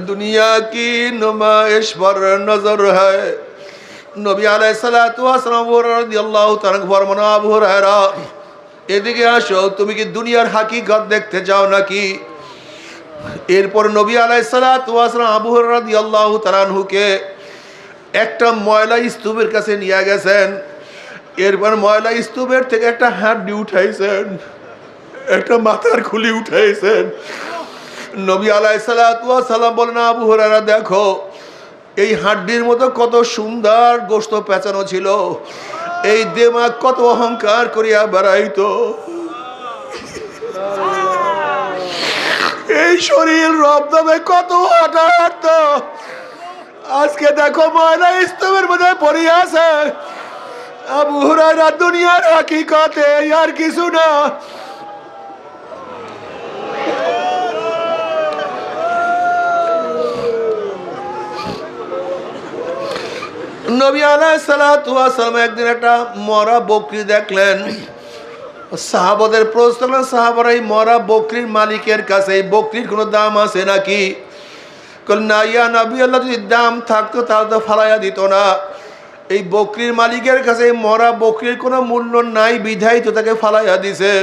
दुनिया की नुमाइश पर नजर है। নবী আলাইহিসসালাতু ওয়াসসালাম রাদিয়াল্লাহু তাআলা ফরমানো, আবু হুরায়রা এদিকে আসো, তুমি কি দুনিয়ার হাকিকত দেখতে চাও নাকি? এরপর নবী আলাইহিসসালাতু ওয়াসসালাম আবু হুরায়রা রাদিয়াল্লাহু তাআলা আনহুকে একটা ময়লা স্তূপের কাছে নিয়ে গেছেন। এরপর ময়লা স্তূপের থেকে একটা হাড্ডি উঠাইছেন, একটা মাথার খুলি উঠাইছেন। নবী আলাইহিসসালাতু ওয়াসসালাম বলেন, আবু হুরায়রা দেখো, এই হাড্ডির মতো কত সুন্দর গোশত পেঁচানো ছিল, এই দেমাগ কত অহংকার করিয়া বেড়াইতো, এই শরীর রব নামে কত হাঁটা হাঁটত, আজকে দেখো ময়লা স্তূপের মধ্যে পড়িয়া আছে। আবু হুরায়রা, দুনিয়ার হাকিকতে আর কিছু না। নবী আলাইহিসসালাতু ওয়াসসালাম একদিন একটা মরা বকরি দেখলেন। সাহাবাদের প্রশ্ন করলেন, সাহাবারা, এই মরা বকরির মালিকের কাছে এই বকরির কোনো দাম আছে নাকি? বললেন, না ইয়া নবী আল্লাহ, যদি দাম থাকতো তাহলে তো ফালাইয়া দিত না। এই বকরির মালিকের কাছে এই মরা বকরির কোনো মূল্য নাই, বিধাই তো তাকে ফালাইয়া দিছে।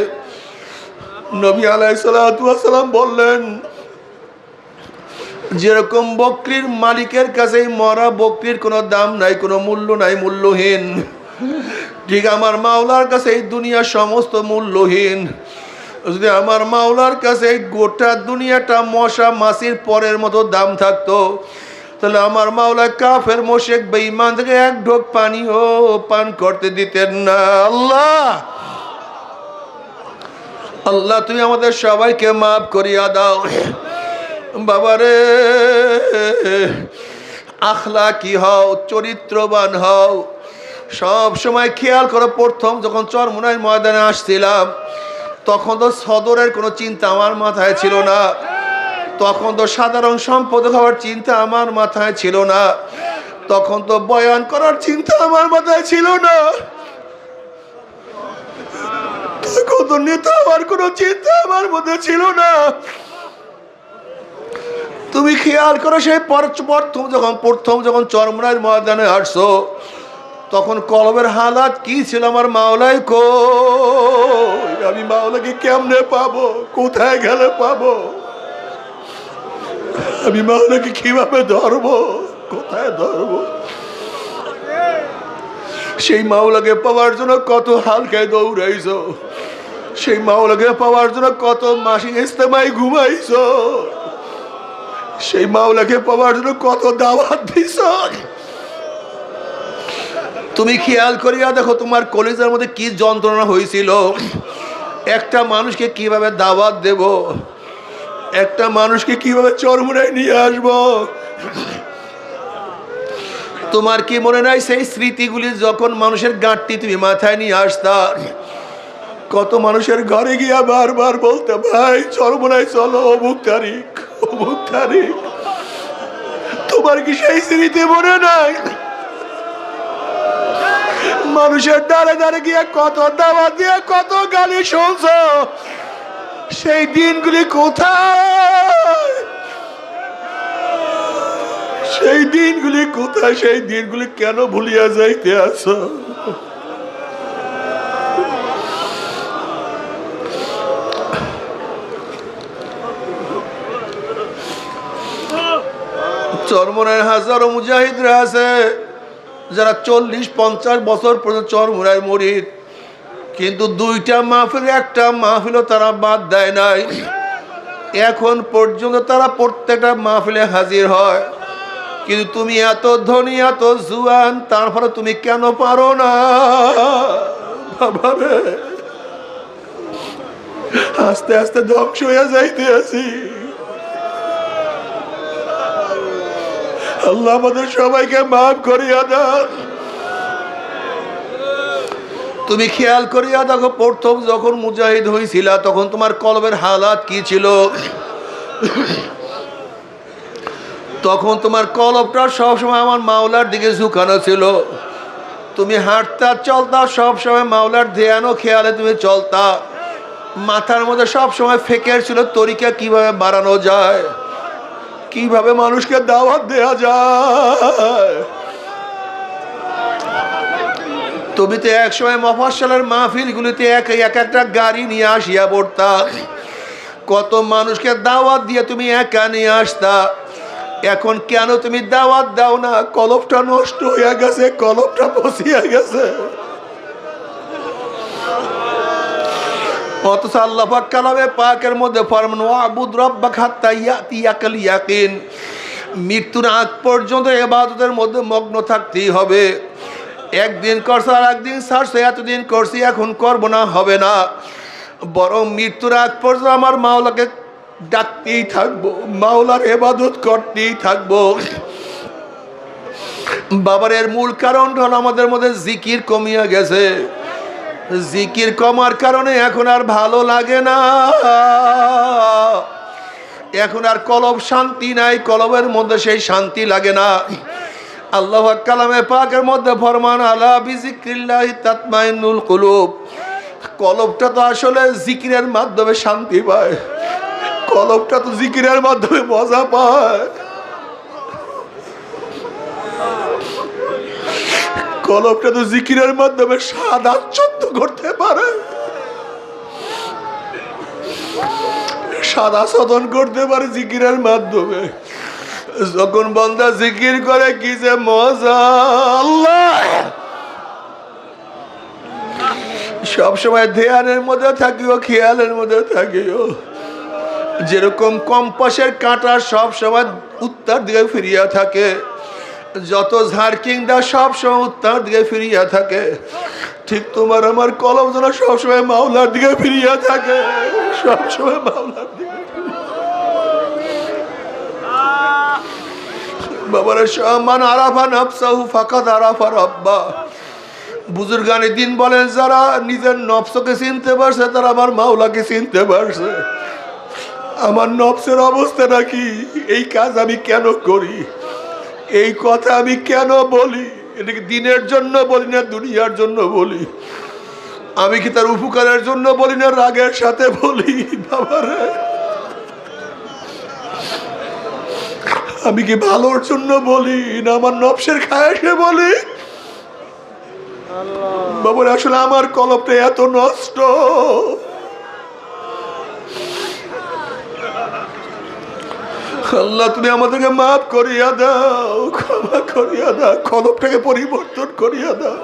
নবী আলাইহিসসালাতু ওয়াসসালাম বললেন, যেরকম বকরির মালিকের কাছে মরা বকরির কোনো দাম নাই, কোনো মূল্য নাই, মূল্যহীন, ঠিক আমার মাওলার কাছে এই দুনিয়া সমস্ত মূল্যহীন। যদি আমার মাওলার কাছে গোটা দুনিয়াটা মশা মাছির পরের মতো দাম থাকতো, তাহলে আমার মাওলা কাফের মুশরিক বেঈমান থেকে এক ঢোক পানিও পান করতে দিতেন না। আল্লাহ, আল্লাহ, তুমি আমাদের সবাইকে মাফ করিয়া দাও। বাবারে, আখলাকি হও, চরিত্রবান হও। সব সময় খেয়াল করো, প্রথম যখন চরমোনাইর ময়দানে আসছিলাম, তখন তো সদরের কোনো চিন্তা আমার মাথায় ছিল না, তখন তো সাধারণ সম্পাদক হওয়ার চিন্তা আমার মাথায় ছিল না, তখন তো বয়ান করার চিন্তা আমার মাথায় ছিল না, কত নেতা, আমার কোনো চিন্তা আমার মধ্যে ছিল না। তুমি খেয়াল করো, সেই প্রথম যখন চরমনাইয়ের ময়দানে আসছো, তখন কলবের হালাত কি ছিল? আমার মাওলাই কই? আমি মাওলাকে কেমনে পাবো? কোথায় গেলে পাবো? আমি মাওলাকে কিভাবে ধরবো? কোথায় ধরবো? সেই মাওলাকে পাওয়ার জন্য কত হালকায় দৌড়াইছো, সেই মাওলাকে পাওয়ার জন্য কত মাসিক ইস্তেমায় ঘুমাইছো, সেই মাওলাকে পাওয়ার জন্য কত দাওয়াত দিছ। তুমি খেয়াল করিয়া দেখো তোমার কলিজার মধ্যে কি যন্ত্রণা হয়েছিল। একটা মানুষকে কিভাবে দাওয়াত দেব, একটা মানুষকে কিভাবে চরমুনায় নিয়ে আসব। তোমার কি মনে নাই সেই স্মৃতিগুলি যখন মানুষের গাঁটটি তুমি মাথায় নিয়ে আসতা? কত মানুষের ঘরে গিয়া বারবার বলতে, ভাই চরমুনায় চলো, অমুক তারিখ অমুক তারিখ। তোমার কি সেই স্মৃতি মনে নাই? মানুষের দ্বারে দ্বারে গিয়ে কত দাওয়াত দিয়ে কত গালি শুনছ, সেই দিনগুলি কোথায়? সেই দিনগুলি কোথায়? সেই দিনগুলি কেন ভুলিয়া যাইতে আছো? চরমনায় হাজারো মুজাহিদরা আছে যারা 40-50 বছর পর্যন্ত চরমুনায় মুরিদ, কিন্তু 2টা মাহফিল, একটা মাহফিলও তারা বাদ দেয় নাই। এখন পর্যন্ত তারা প্রত্যেকটা মাহফিলে হাজির হয়। কিন্তু তুমি এত ধনী, এত জুয়ান, তারপরে তুমি কেন পারো না? বাবারে, আস্তে আস্তে ধ্বংস হয়ে যাইতে আছি। আল্লাহ আমাদের সবাইকে মাফ করিয়া দাও। তুমি খেয়াল করিয়া দেখো, প্রথম যখন মুজাহিদ হয়েছিল তখন তোমার কলবের হালাত কি ছিল? তখন তোমার কলবটা সবসময় আমার মাওলার দিকে ঝুঁকানো ছিল। তুমি হাঁটতা চলতা সবসময় মাওলার ধ্যানও খেয়ালে তুমি চলতা। মাথার মধ্যে সবসময় ফেকের ছিল তরিকা কিভাবে বাড়ানো যায়, কিভাবে মানুষকে দাওয়াত দেয়া যায়। তুমি তো একসময় মফস্বলের মাহফিলগুলিতে এক একটা গাড়ি নিয়ে আসিয়া পড়তা, কত মানুষকে দাওয়াত দিয়ে তুমি একা নিয়ে আসতা। এখন কেন তুমি দাওয়াত দাও না? কলবটা নষ্ট হয়ে গেছে, কলবটা বসিয়া গেছে। অথচ আল্লাহ পাক কালামে পাকের মধ্যে ফরমান, ওয়াবুদ রাব্বাকা হাত্তা ইয়াতিয়াকাল ইয়াকিন, মৃত্যুর আগ পর্যন্ত ইবাদতের মধ্যে মগ্ন থাকতেই হবে। একদিন করছো আর একদিন ছাড়ছো, এতদিন করছি এখন করবো না, হবে না। বরং মৃত্যুর আগ পর্যন্ত আমার মাওলাকে ডাকতেই থাকবো, মাওলার ইবাদত করতেই থাকবো। বাবার এর মূল কারণ হলো আমাদের মধ্যে জিকির কমিয়া গেছে। জিকির কমার কারণে এখন আর ভালো লাগে না, এখন আর কলব শান্তি নাই, কলবের মধ্যে সেই শান্তি লাগে না। আল্লাহ কালামে পাকের মধ্যে ফরমান, আলা বিজিক্রিল্লাহি তাতমাইন্নুল কুলুব। কলবটা তো আসলে জিকিরের মাধ্যমে শান্তি পায়, কলবটা তো জিকিরের মাধ্যমে মজা পায়। কলবটা তো জিকিরের মাধ্যমে স্বাদ আচ্ছন্ন করতে পারে, স্বাদ আস্বাদন করতে পারে জিকিরের মাধ্যমে। যখন বান্দা জিকির করে কি যে মজা! আল্লাহ সবসময় ধ্যানের মধ্যে থাকিও, খেয়ালের মধ্যে থাকিও। যেরকম কম্পাসের কাঁটা সবসময় উত্তর দিকে ফিরিয়া থাকে, যত ঝাড়কিংটা সবসময় উত্তর দিকে ফিরিয়া থাকে, ঠিক তোমার আমার কলম যেন সবসময় মাওলার দিকে ফিরিয়া থাকে, সবসময় মাওলার দিকে। বাবার মান আরাফা নফসাহু ফাকাদ আরাফা রাব্বা। বুজুর্গানে দিন বলেন, যারা নিজের নফসকে চিনতে পারছে তারা আমার মাওলাকে চিনতে পারছে। আমার নফসের অবস্থাটা কি? এই কাজ আমি কেন করি, এই কথা আমি কেন বলি? এটাকে দিনের জন্য বলি না দুনিয়ার জন্য বলি? আমি কি তার উপকারের জন্য বলি না রাগের সাথে বলি? বাবারে, আমি কি ভালোর জন্য বলি না আমার নফসের খায়েশে বলি? বাবারে, আসলে আমার কলবটা এত নষ্ট। আল্লাহ, তুমি আমাদেরকে মাফ করিয়া দাও, ক্ষমা করিয়া দাও, কলবটাকে পরিবর্তন করিয়া দাও।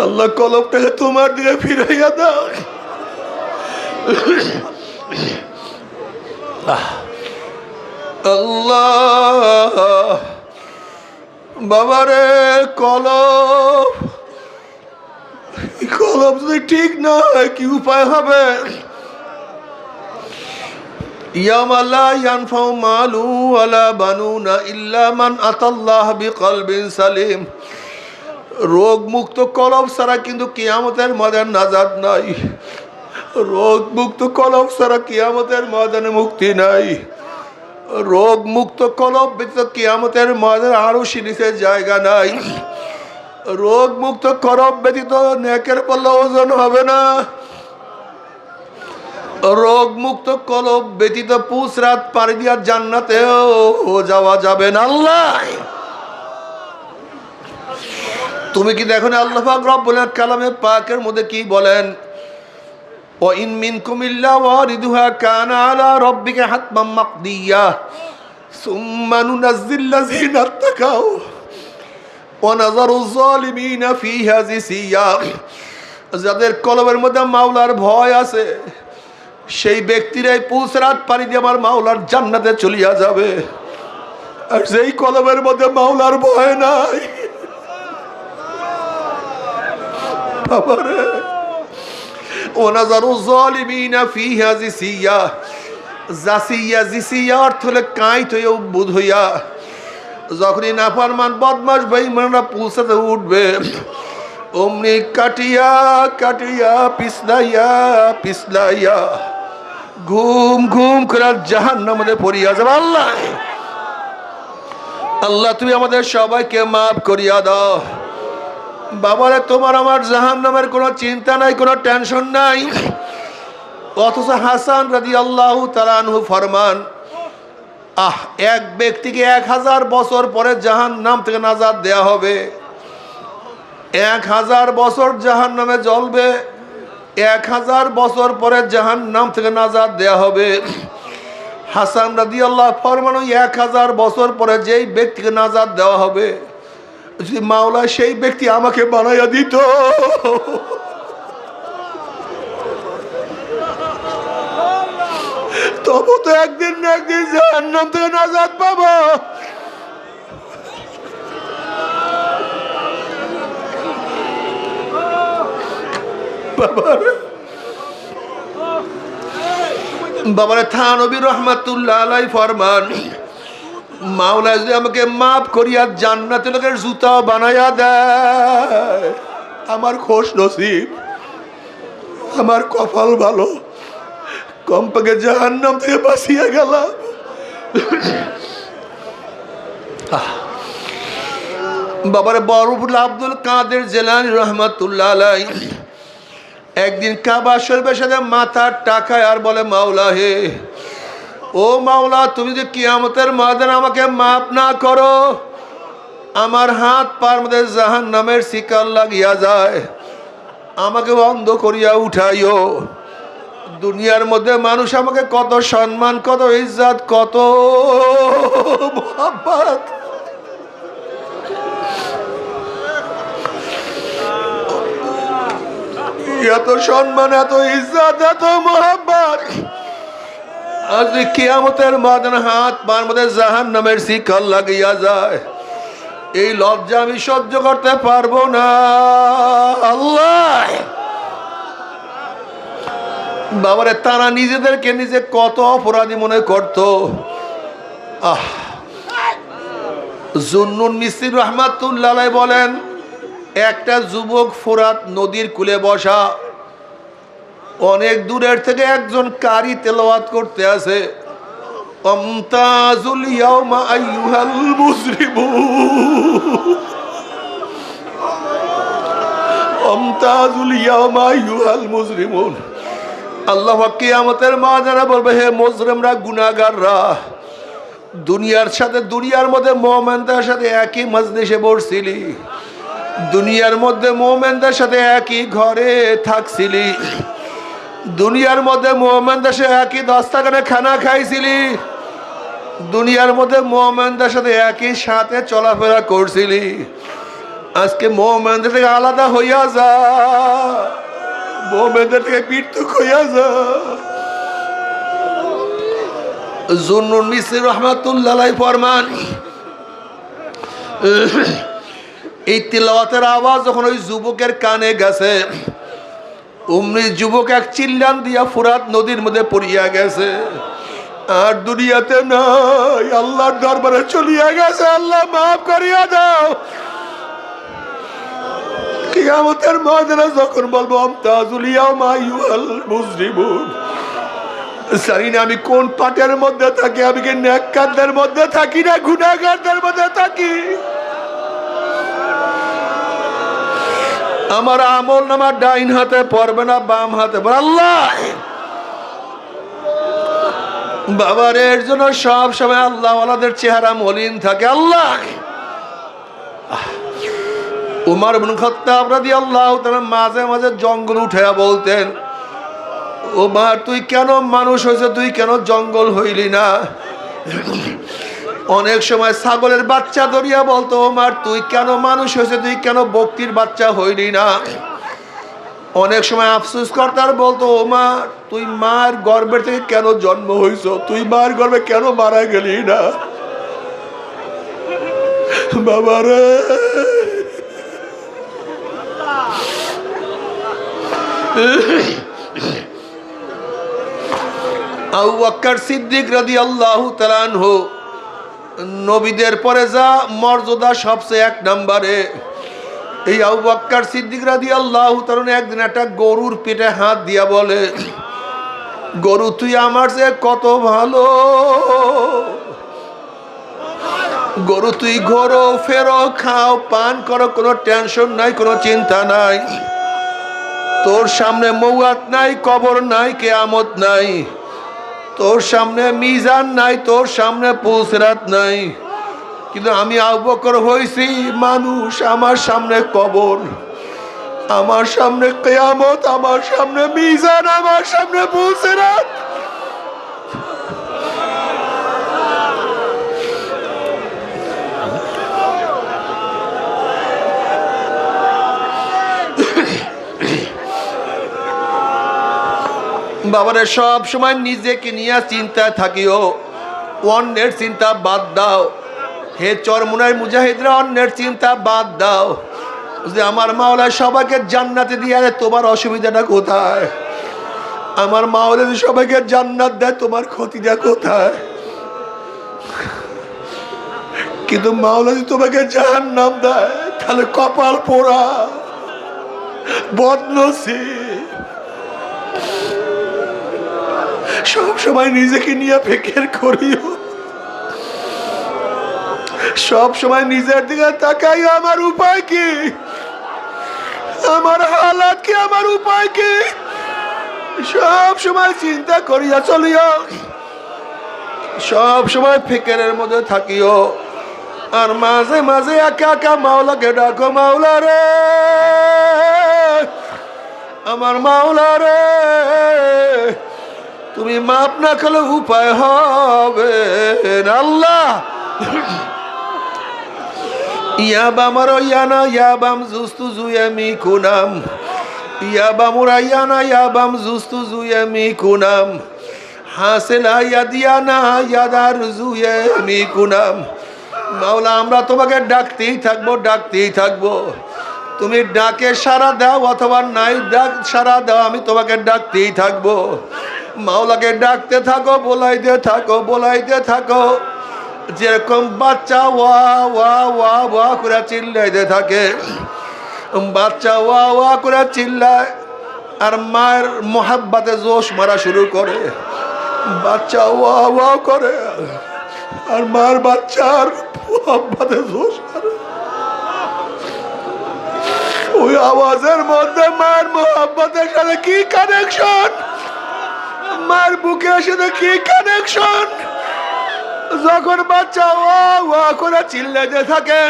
আল্লাহ, কলবটাকে তোমার দিকে ফিরাইয়া দাও। আল্লাহ, বাবারে, কলব যদি ঠিক না হয় কি উপায় হবে? ইয়াওমা লা ইয়ানফাউ মালু ওয়ালা বানুনা ইল্লা মান আতাল্লাহ বিকলবিন সালিম। রোগ মুক্ত কলব ছাড়া কিন্তু কিয়ামতের ময়দানে নাজাত নাই। রোগ মুক্ত কলব ছাড়া কিয়ামতের ময়দানে মুক্তি নাই। রোগ মুক্ত কলব ব্যতীত কিয়ামতের ময়দানে আরো সিনিসের জায়গা নাই। রোগ মুক্ত কলব ব্যতীত নেকের পাল্লা ওজন হবে না। রোগ মুক্ত কলব ব্যতীত পুসরাত পাড়ি দিয়া জান্নাতেও যাওয়া যাবে না। আল্লাহ, তুমি কি দেখো না আল্লাহ পাক রব্বুল কালামে পাকের মধ্যে কি বলেন? ওয়া ইন মিনকুম ইল্লা ওয়ারিদুহা কানা আলা রাব্বিকা হাতমান মাকদিয়া সুম্মা নুনাজ্জিল লাযিনা তাকাউ ওয়া নাযারু যালিমিনা ফিহা জিসিয়া। যাদের কলবের মধ্যে মাওলার ভয় আছে সেই ব্যক্তিরাই পুসরাত পাড়ি দিয়ে আমার মাওলার জান্নাতে চলিয়া যাবে। আর যেই কলবের মধ্যে মাওলার ভয় নাই, বাবারে, ওয়ানাজারু যালিমিনা ফিহা জিসিয়া। জাসিয়া, জিসিয়া অর্থ হলে কাঁইট হইয়া উদ্বুদ্ধ হইয়া যখনই নাফরমান বদমাশ বেঈমানরা পুসরাতে উঠবে, অমনি কাটিয়া কাটিয়া পিছলাইয়া পিছলাইয়া ঘুম ঘুম করে জাহান্নামে পড়িয়া যাবে। আল্লাহ, আল্লাহ, তুমি আমাদের সবাইকে মাফ করিয়া দাও। বাবারে, তোমার আমার জাহান্নামের কোনো চিন্তা নাই, কোনো টেনশন নাই। অথচ হাসান রাদিয়াল্লাহু তাআলা আনহু ফরমান, এক ব্যক্তিকে 1000 বছর পরে জাহান্নাম থেকে নাজাত দেয়া হবে। 1000 বছর জাহান্নামে জ্বলবে, 1000 বছর পরে জাহান্নাম থেকে নাজাত দেয়া হবে। হাসান রাদিয়াল্লাহু ফরমান, 1000 বছর পরে যেই ব্যক্তিকে নাজাত দেওয়া হবে, যদি মাওলা সেই ব্যক্তি আমাকে বানাইয়া দিত, তবু তো একদিন না একদিন জাহান্নাম থেকে নাজাত পাবো। বাবারে, থানবী রহমাতুল্লাহ আলাইহি ফরমান, মাওলা যদি আমাকে মাফ করিয়া জান্নাতের লোকের জুতা বানাইয়া দেয়, আমার খোশ নসিব, আমার কপাল ভালো, কমপক্ষে জাহান্নাম থেকে বাঁচিয়া গেলাম। বাবারে, বরফুল আব্দুল কাদের জিলানী রহমাতুল্লাহ আলাইহি একদিন কাবা শরীফের সাথে মাথার টাকায় আর বলে, মাওলা হে, ও মাওলা, তুমি যে কিয়ামতের ময়দানে আমাকে মাফ না করো, আমার হাত পার মধ্যে জাহান্নামের শিকল লাগিয়া যায়, আমাকে অন্ধ করিয়া উঠাইও। দুনিয়ার মধ্যে মানুষ আমাকে কত সম্মান, কত ইজ্জত, কত মুহাব্বত, এত সম্মান, এত ইজ্জত, এত মুহাব্বত, আজ কিয়ামতের ময়দানে হাত পার মধ্যে জাহান্নামের শিকল লাগিয়া যায়, এই লজ্জা আমি সহ্য করতে পারবো না। আল্লাহ, বাবারে, তারা নিজেদেরকে নিজে কত অপরাধী মনে করত। জুন্নুন মিসরি রহমাতুল্লাহ আলাইহি বলেন, একটা যুবক ফোরাত নদীর কূলে বসা, অনেক দূরের থেকে একজন কারি তেলাওয়াত করতে আছে, আমতাজুল ইয়াউমা আইয়ুহাল মুজরিমুন, ও ওয়ামতাজুল ইয়াওমা আইয়ুহাল মুজরিমুন। আল্লাহ কিয়ামতের ময়দানে বলবে, হে মুজরিমরা, গুনাহগাররা, দুনিয়ার মধ্যে মুমিনদের সাথে একই মজলিসে বসছিলি, দুনিয়ার মধ্যে মুমিনদের সাথে একই ঘরে থাকছিলি, দুনিয়ার মধ্যে মুমিনদের সাথে একই দস্তাখানে খানা খাইছিলি, দুনিয়ার মধ্যে মুমিনদের সাথে একই সাথে চলাফেরা করছিলি। আজকে মুমিনদের থেকে আলাদা হইয়া যা, মুমিনদের থেকে পৃথক হইয়া যা। জুন্নুন মিসরি রাহমাতুল্লাহ আলাইহি ফরমান, এই তিলাওয়াতের আওয়াজ যখন ওই যুবকের কানে গেছে, অমনি যুবক এক চিল্লান দিয়া ফুরাত নদীর মধ্যে পড়িয়া গেছে, আর দুনিয়াতে নাই, আল্লাহর দরবারে চলিয়া গেছে। আল্লাহ মাফ করিয়া দাও। কিয়ামতের ময়দানে যখন বলবো আমতাজুল ইয়াওমা আইয়ুহাল মুজরিমুন, জানি না আমি কোন পাটের মধ্যে থাকি, আমি কি নেককারদের মধ্যে থাকি না গুনাহগারদের মধ্যে থাকি। আমার আমল নামা ডাইন হাতে পড়বে না বাম হাতে পড়বে। আল্লাহ বাবার এর জন্য সব সময় আল্লাহ ওয়ালাদের চেহারা মলিন থাকে। আল্লাহ উমর ইবনে খাত্তাব রাদিয়াল্লাহু তাআলা মাঝে মাঝে জঙ্গল উঠায়া বলতেন, ও মা, তুই কেন মানুষ হয়েছে, তুই কেন জঙ্গল হইলি না? অনেক সময় ছাগলের বাচ্চা ধরিয়া বলতো, ও মা, তুই কেন মানুষ হয়েছে, তুই কেন বক্তির বাচ্চা হইলি না? অনেক সময় আফসোস করতার বলতো, ও মা, তুই মার গর্ভের থেকে কেন জন্ম হইছ, তুই মার গর্ভে কেন মারা গেলি না? বাবারে, আবু বকর সিদ্দিক রাদিয়াল্লাহু তাআলা আনহু, নবীদের পরে যা মর্যাদা সবচেয়ে এক নম্বরে, এই আবু বকর সিদ্দিক রাদিয়াল্লাহু তাআলা একদিন একটা গরুর পেটে হাত দিয়া বলে, গরু, তুই আমার চেয়ে কত ভালো। গরু, তুই ঘোরো ফেরো খাও পান করো, কোনো টেনশন নাই, কোনো চিন্তা নাই। তোর সামনে মৌয়াত নাই, কবর নাই, কিয়ামত নাই, তোর সামনে মিজান নাই, তোর সামনে পুলসিরাত নাই। কিন্তু আমি আবু বকর হইছি মানুষ, আমার সামনে কবর, আমার সামনে কিয়ামত, আমার সামনে মিজান, আমার সামনে পুলসিরাত। বাবারে, সব সময় নিজেকে নিয়ে চিন্তায় থাকিও, অন্যের চিন্তা বাদ দাও। হে চরমুনার মুজাহিদরা, অন্যের চিন্তা বাদ দাও। যে আমার মাওলা সবাইকে জান্নাতে দিয়ে, তোমার অসুবিধাটা কোথায়? আমার মাওলা যদি সবাইকে জান্নাত দেয়, তোমার ক্ষতিটা কোথায়? কিন্তু মাওলা যদি তোমাকে জাহান্নাম দেয়, তাহলে কপাল পোড়া, বদনসিব। সব সময় নিজেকে নিয়ে ফিকির করিও, সব সময় নিজের দিকে তাকাই, আমার উপায় কি, আমার হালাত কি, আমার উপায় কি, সব সময় চিন্তা করিয়া চলিও, সব সময় ফিকিরের মধ্যে থাকিও। আর মাঝে মাঝে একা একা মাওলাকে ডাকো, মাওলা রে, আমার মাওলা রে, তুমি মাপ না করলে উপায় হবে না। আল্লাহ ইয়াবামার ইয়ানা ইয়াবাম জুস্তু জুয়ামি কুনাম, ইয়াবামুর ইয়ানা ইয়াবাম জুস্তু জুয়ামি কুনাম, হাসিলা ইয়াদিয়ানা ইয়াদার জুয়ামি কুনাম। মাওলা, আমরা তোমাকে ডাকতেই থাকবো, ডাকতেই থাকবো। তুমি ডাকে সাড়া দাও অথবা নাই ডাক সাড়া দাও, আমি তোমাকে ডাকতেই থাকবো। মাওলাকে ডাকতে থাকো, বলাইতে থাকো, বলাইতে থাকো। যেরকম বাচ্চা ওয়া ওয়া ওয়া ওয়া করে চিল্লাইতে থাকে, বাচ্চা ওয়া ওয়া করে চিল্লায়, আর মায়ের মোহাব্বতে জোশ মারা শুরু করে। বাচ্চা ওয়া ওয়া করে, আর মায়ের বাচ্চার মোহাব্বতে জোশ মারে। ওই আওয়াজের মধ্যে মার মোহাব্বতের সাথে কি কানেকশন, মার বুকের সাথে কি কানেকশন। যখন বাচ্চা ওয়া করে চিল্লাইতে থাকে,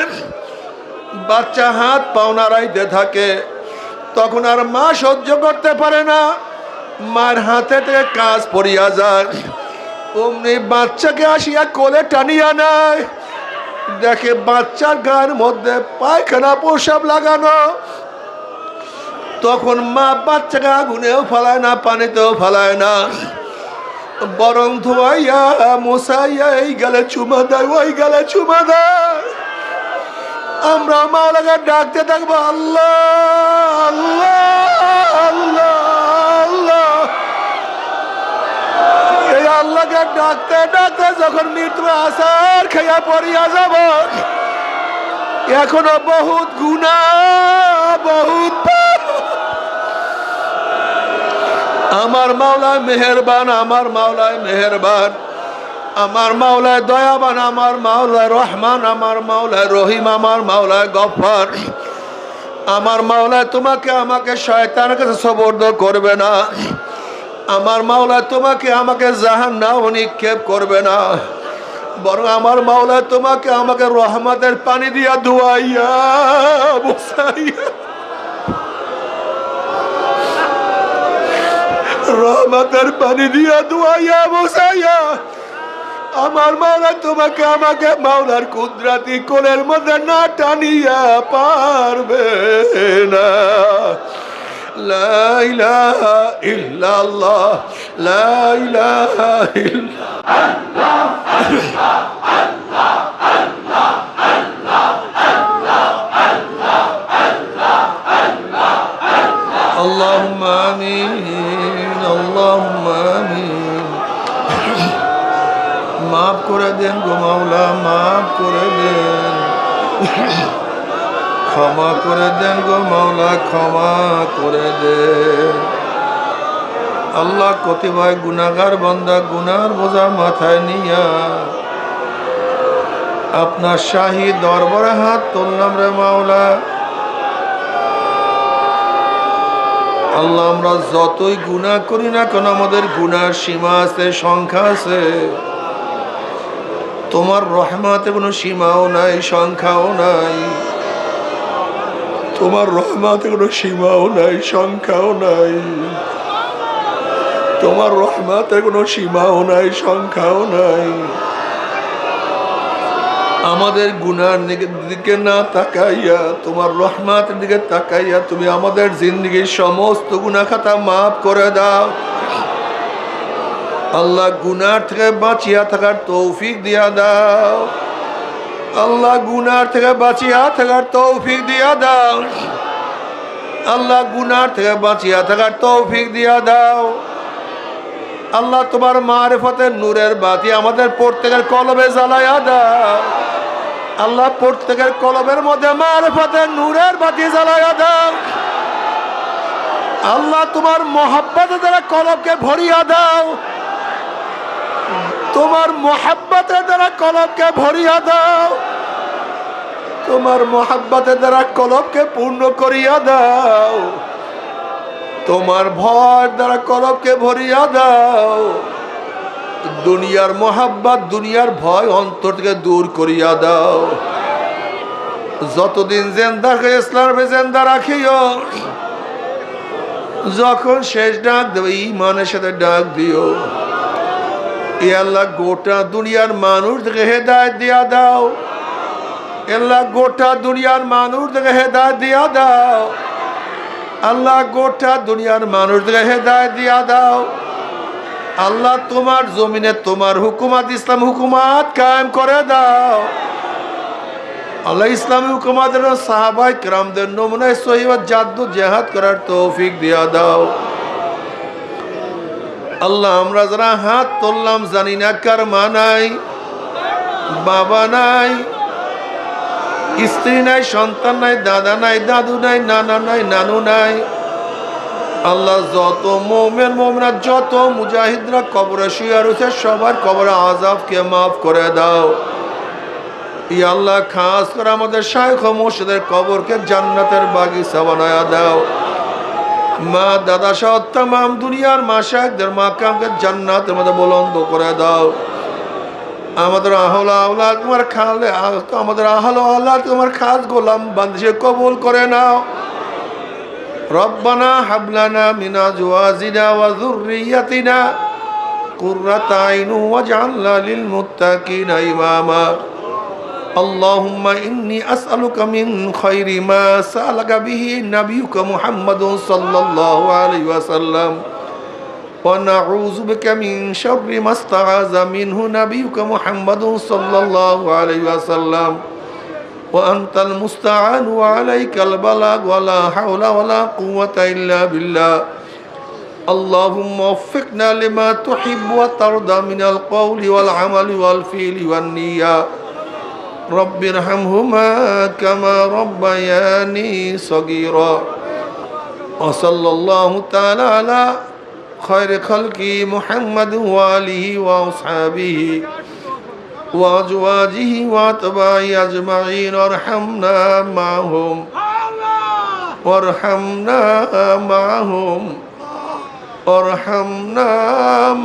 বাচ্চা হাত পাও নাড়াইতে থাকে, তখন আর মা সহ্য করতে পারে না, মার হাতে থেকে কাজ পড়িয়া যায়। অমনি বাচ্চাকে আসিয়া কোলে টানিয়া নেয়, দেখে বাচ্চার গায়ের মধ্যে পায়খানা প্রসাব লাগানো। তখন মা বাচ্চাকে আগুনেও ফালায় না, পানিতেও ফালায় না, বরং ধোয়াইয়া মশাইয়া এই গালে চুমা দেয়, ওই গালে চুমা দেয়। আমরা মাওলাকে ডাকতে থাকবো, আল্লাহ আল্লাহ আল্লাহ আল্লাহ। এই আল্লাহকে ডাকতে ডাকতে যখন মৃত্যু আসার খেয়া পড়িয়া যাব, এখনো বহুত গুনাহ, বহুত পাপ। আমার মাওলায় মেহেরবান, আমার মাওলায় মেহেরবান, আমার মাওলায় দয়াবান, আমার মাওলায় রহমান, আমার মাওলায় রহিম, আমার মাওলায় গফফার। আমার মাওলায় তোমাকে আমাকে শয়তানের কাছে সুপর্দ করবে না। আমার মাওলায় তোমাকে আমাকে জাহান্নামে নিক্ষেপ করবে না, বরং আমার মাওলায় তোমাকে আমাকে রহমতের পানি দিয়া ধুয়াইয়া বসাইয়া, রহমতের পানি দিয়া ধুয়াইয়া বসাইয়া, আমার মাওলা তোমাকে আমাকে মাওলার কুদরতি কোলের মধ্যে না টানিয়া পারবে না। লা ইলাহা ইল্লাল্লাহ, লা ইলাহা ইল্লাল্লাহ, আল্লাহুম্মা আমিন, আল্লাহুম্মা আমিন। মাফ করে দেন গো মাওলা, মাফ করে দেন, ক্ষমা করে দেন গো মাওলা, ক্ষমা করে দেন। আল্লাহ কতিপয় গুনাহগার বান্দা গুনার বোঝা মাথায় নিয়া আপনার শাহী দরবারে হাত তুললাম রে মাওলা। আল্লাহ আমরা যতই গুনাহ করি না কেন, আমাদের গুনার সীমা আছে, সংখ্যা আছে। তোমার রহমতে কোনো সীমাও নাই, সংখ্যাও নাই। তোমার রহমতে কোনো সীমাও নাই, সংখ্যাও নাই। তোমার রহমতে কোনো সীমাও নাই, সংখ্যাও নাই। আমাদের গুনার দিকে না তাকাইয়া তোমার রহমতের দিকে তাকাইয়া তুমি আমাদের জিন্দগির সমস্ত গুনাহ খাতা মাফ করে দাও। আল্লাহ গুনার থেকে বাঁচিয়া থাকার তৌফিক দিয়া দাও। আল্লাহ গুনার থেকে বাঁচিয়া থাকার তৌফিক দিয়া দাও। আল্লাহ গুনার থেকে বাঁচিয়া থাকার তৌফিক দিয়া দাও। আল্লাহ তোমার মারিফতের নূরের বাতি আমাদের প্রত্যেকের কলবে জ্বালাইয়া দাও। আল্লাহ প্রত্যেকের কলবের মধ্যে মারিফতের নূরের বাতি জ্বালাইয়া দাও। আল্লাহ তোমার মহব্বতের দ্বারা কলবকে ভরিয়া দাও। তোমার মহব্বতের দ্বারা কলবকে ভরিয়া দাও। তোমার মহব্বতের দ্বারা কলবকে পূর্ণ করিয়া দাও। তোমার ভয় দ্বারা কলবকে ভরিয়া দাও। দুনিয়ার মহাব্বত দুনিয়ার ভয় অন্তর থেকে দূর করিয়া দাও। যতদিন জিন্দা ইসলামে জিন্দা রাখিও। যখন শেষ ডাক দেবে ঈমানের সাথে ডাক দিও। এ আল্লাহ গোটা দুনিয়ার মানুষ থেকে হেদায়েত দিয়া দাও। আল্লাহ গোটা দুনিয়ার মানুষ থেকে হেদায়েত দিয়া দাও। আল্লাহ গোটা দুনিয়ার মানুষ থেকে হেদায়েত দিয়া দাও। আল্লাহ তোমার জমিনে তোমার হুকুমাত ইসলাম হুকুমাত কায়েম করে দাও। আল্লাহ ইসলামী হুকুমাতের সাহাবায়ে কেরামদের নমুনায় সহিহ জাদ্দু জিহাদ করার তৌফিক দিয়া দাও। আল্লাহ আমরা যারা হাত তুললাম জানি না কার মা নাই, বাবা নাই, স্ত্রী নাই, সন্তান নাই, দাদা নাই, দাদু নাই, নানা নাই, নানু নাই। আল্লাহ যত মুমিন মুমিনাত যত মুজাহিদরা কবরে শুয়ে রয়েছে সবার কবরে আযাবকে মাফ করে দাও। ইয়া আল্লাহ খাস করে আমাদের শায়খ ও মুর্শিদের কবরকে জান্নাতের বাগিচা বানায়া দাও। মা দাদা সহ তাম দুনিয়ার মা শায়খদের মাকামকে জান্নাতের মধ্যে বুলন্দ করে দাও। আমাদের আহল আওলাদ তোমার খালে আমাদের আহল আওলাদ তোমার খাস গোলাম বান্দিকে কবুল করে নাও। রব্বানা হাবলানা মিন আজওয়াজিনা ওয়া যুররিয়াতিনা কুররাতা আইন ওয়াজআলনা লিল মুত্তাকিনা ইমামা। আল্লাহুম্মা ইন্নী আসআলুকা মিন খায়রি মা সা'আলাকা বিহি নাবিয়ুকা মুহাম্মাদুন সাল্লাল্লাহু আলাইহি ওয়াসাল্লাম ওয়া নাউযু বিকা মিন শাররি মা ইসতাআযা মিনহু নাবিয়ুকা মুহাম্মাদুন সাল্লাল্লাহু আলাইহি ওয়াসাল্লাম ওয়া আনতাল মুস্তাআন ওয়া আলাইকাল বালাগ ওয়া লা হাওলা ওয়া লা কুওয়াতা ইল্লা বিল্লাহ। আল্লাহুম্মা ওয়ফিকনা লিমা তুহিব্বু ওয়া তারদা মিনাল কওলি ওয়াল আমালি ওয়াল ফি'লি ওয়ান নিয়্যা। রব্বিরহামহুমা কামা রব্বায়ানি সগীরা। ওয়া সাল্লাল্লাহু তাআলা আলা খায়রি খালকি মুহাম্মাদ ওয়া আলিহি ওয়া আসহাবিহি ওয়া আজওয়াজিহি ওয়া আতবাই আজমাইন ওয়ারহামনা মা'হুম ওয়ারহামনা মা'হুম ওয়ারহামনা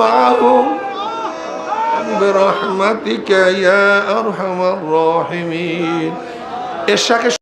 মা'হুম বিরহমাতিকা ইয়া আরহামার রাহিমিন। এর সাথে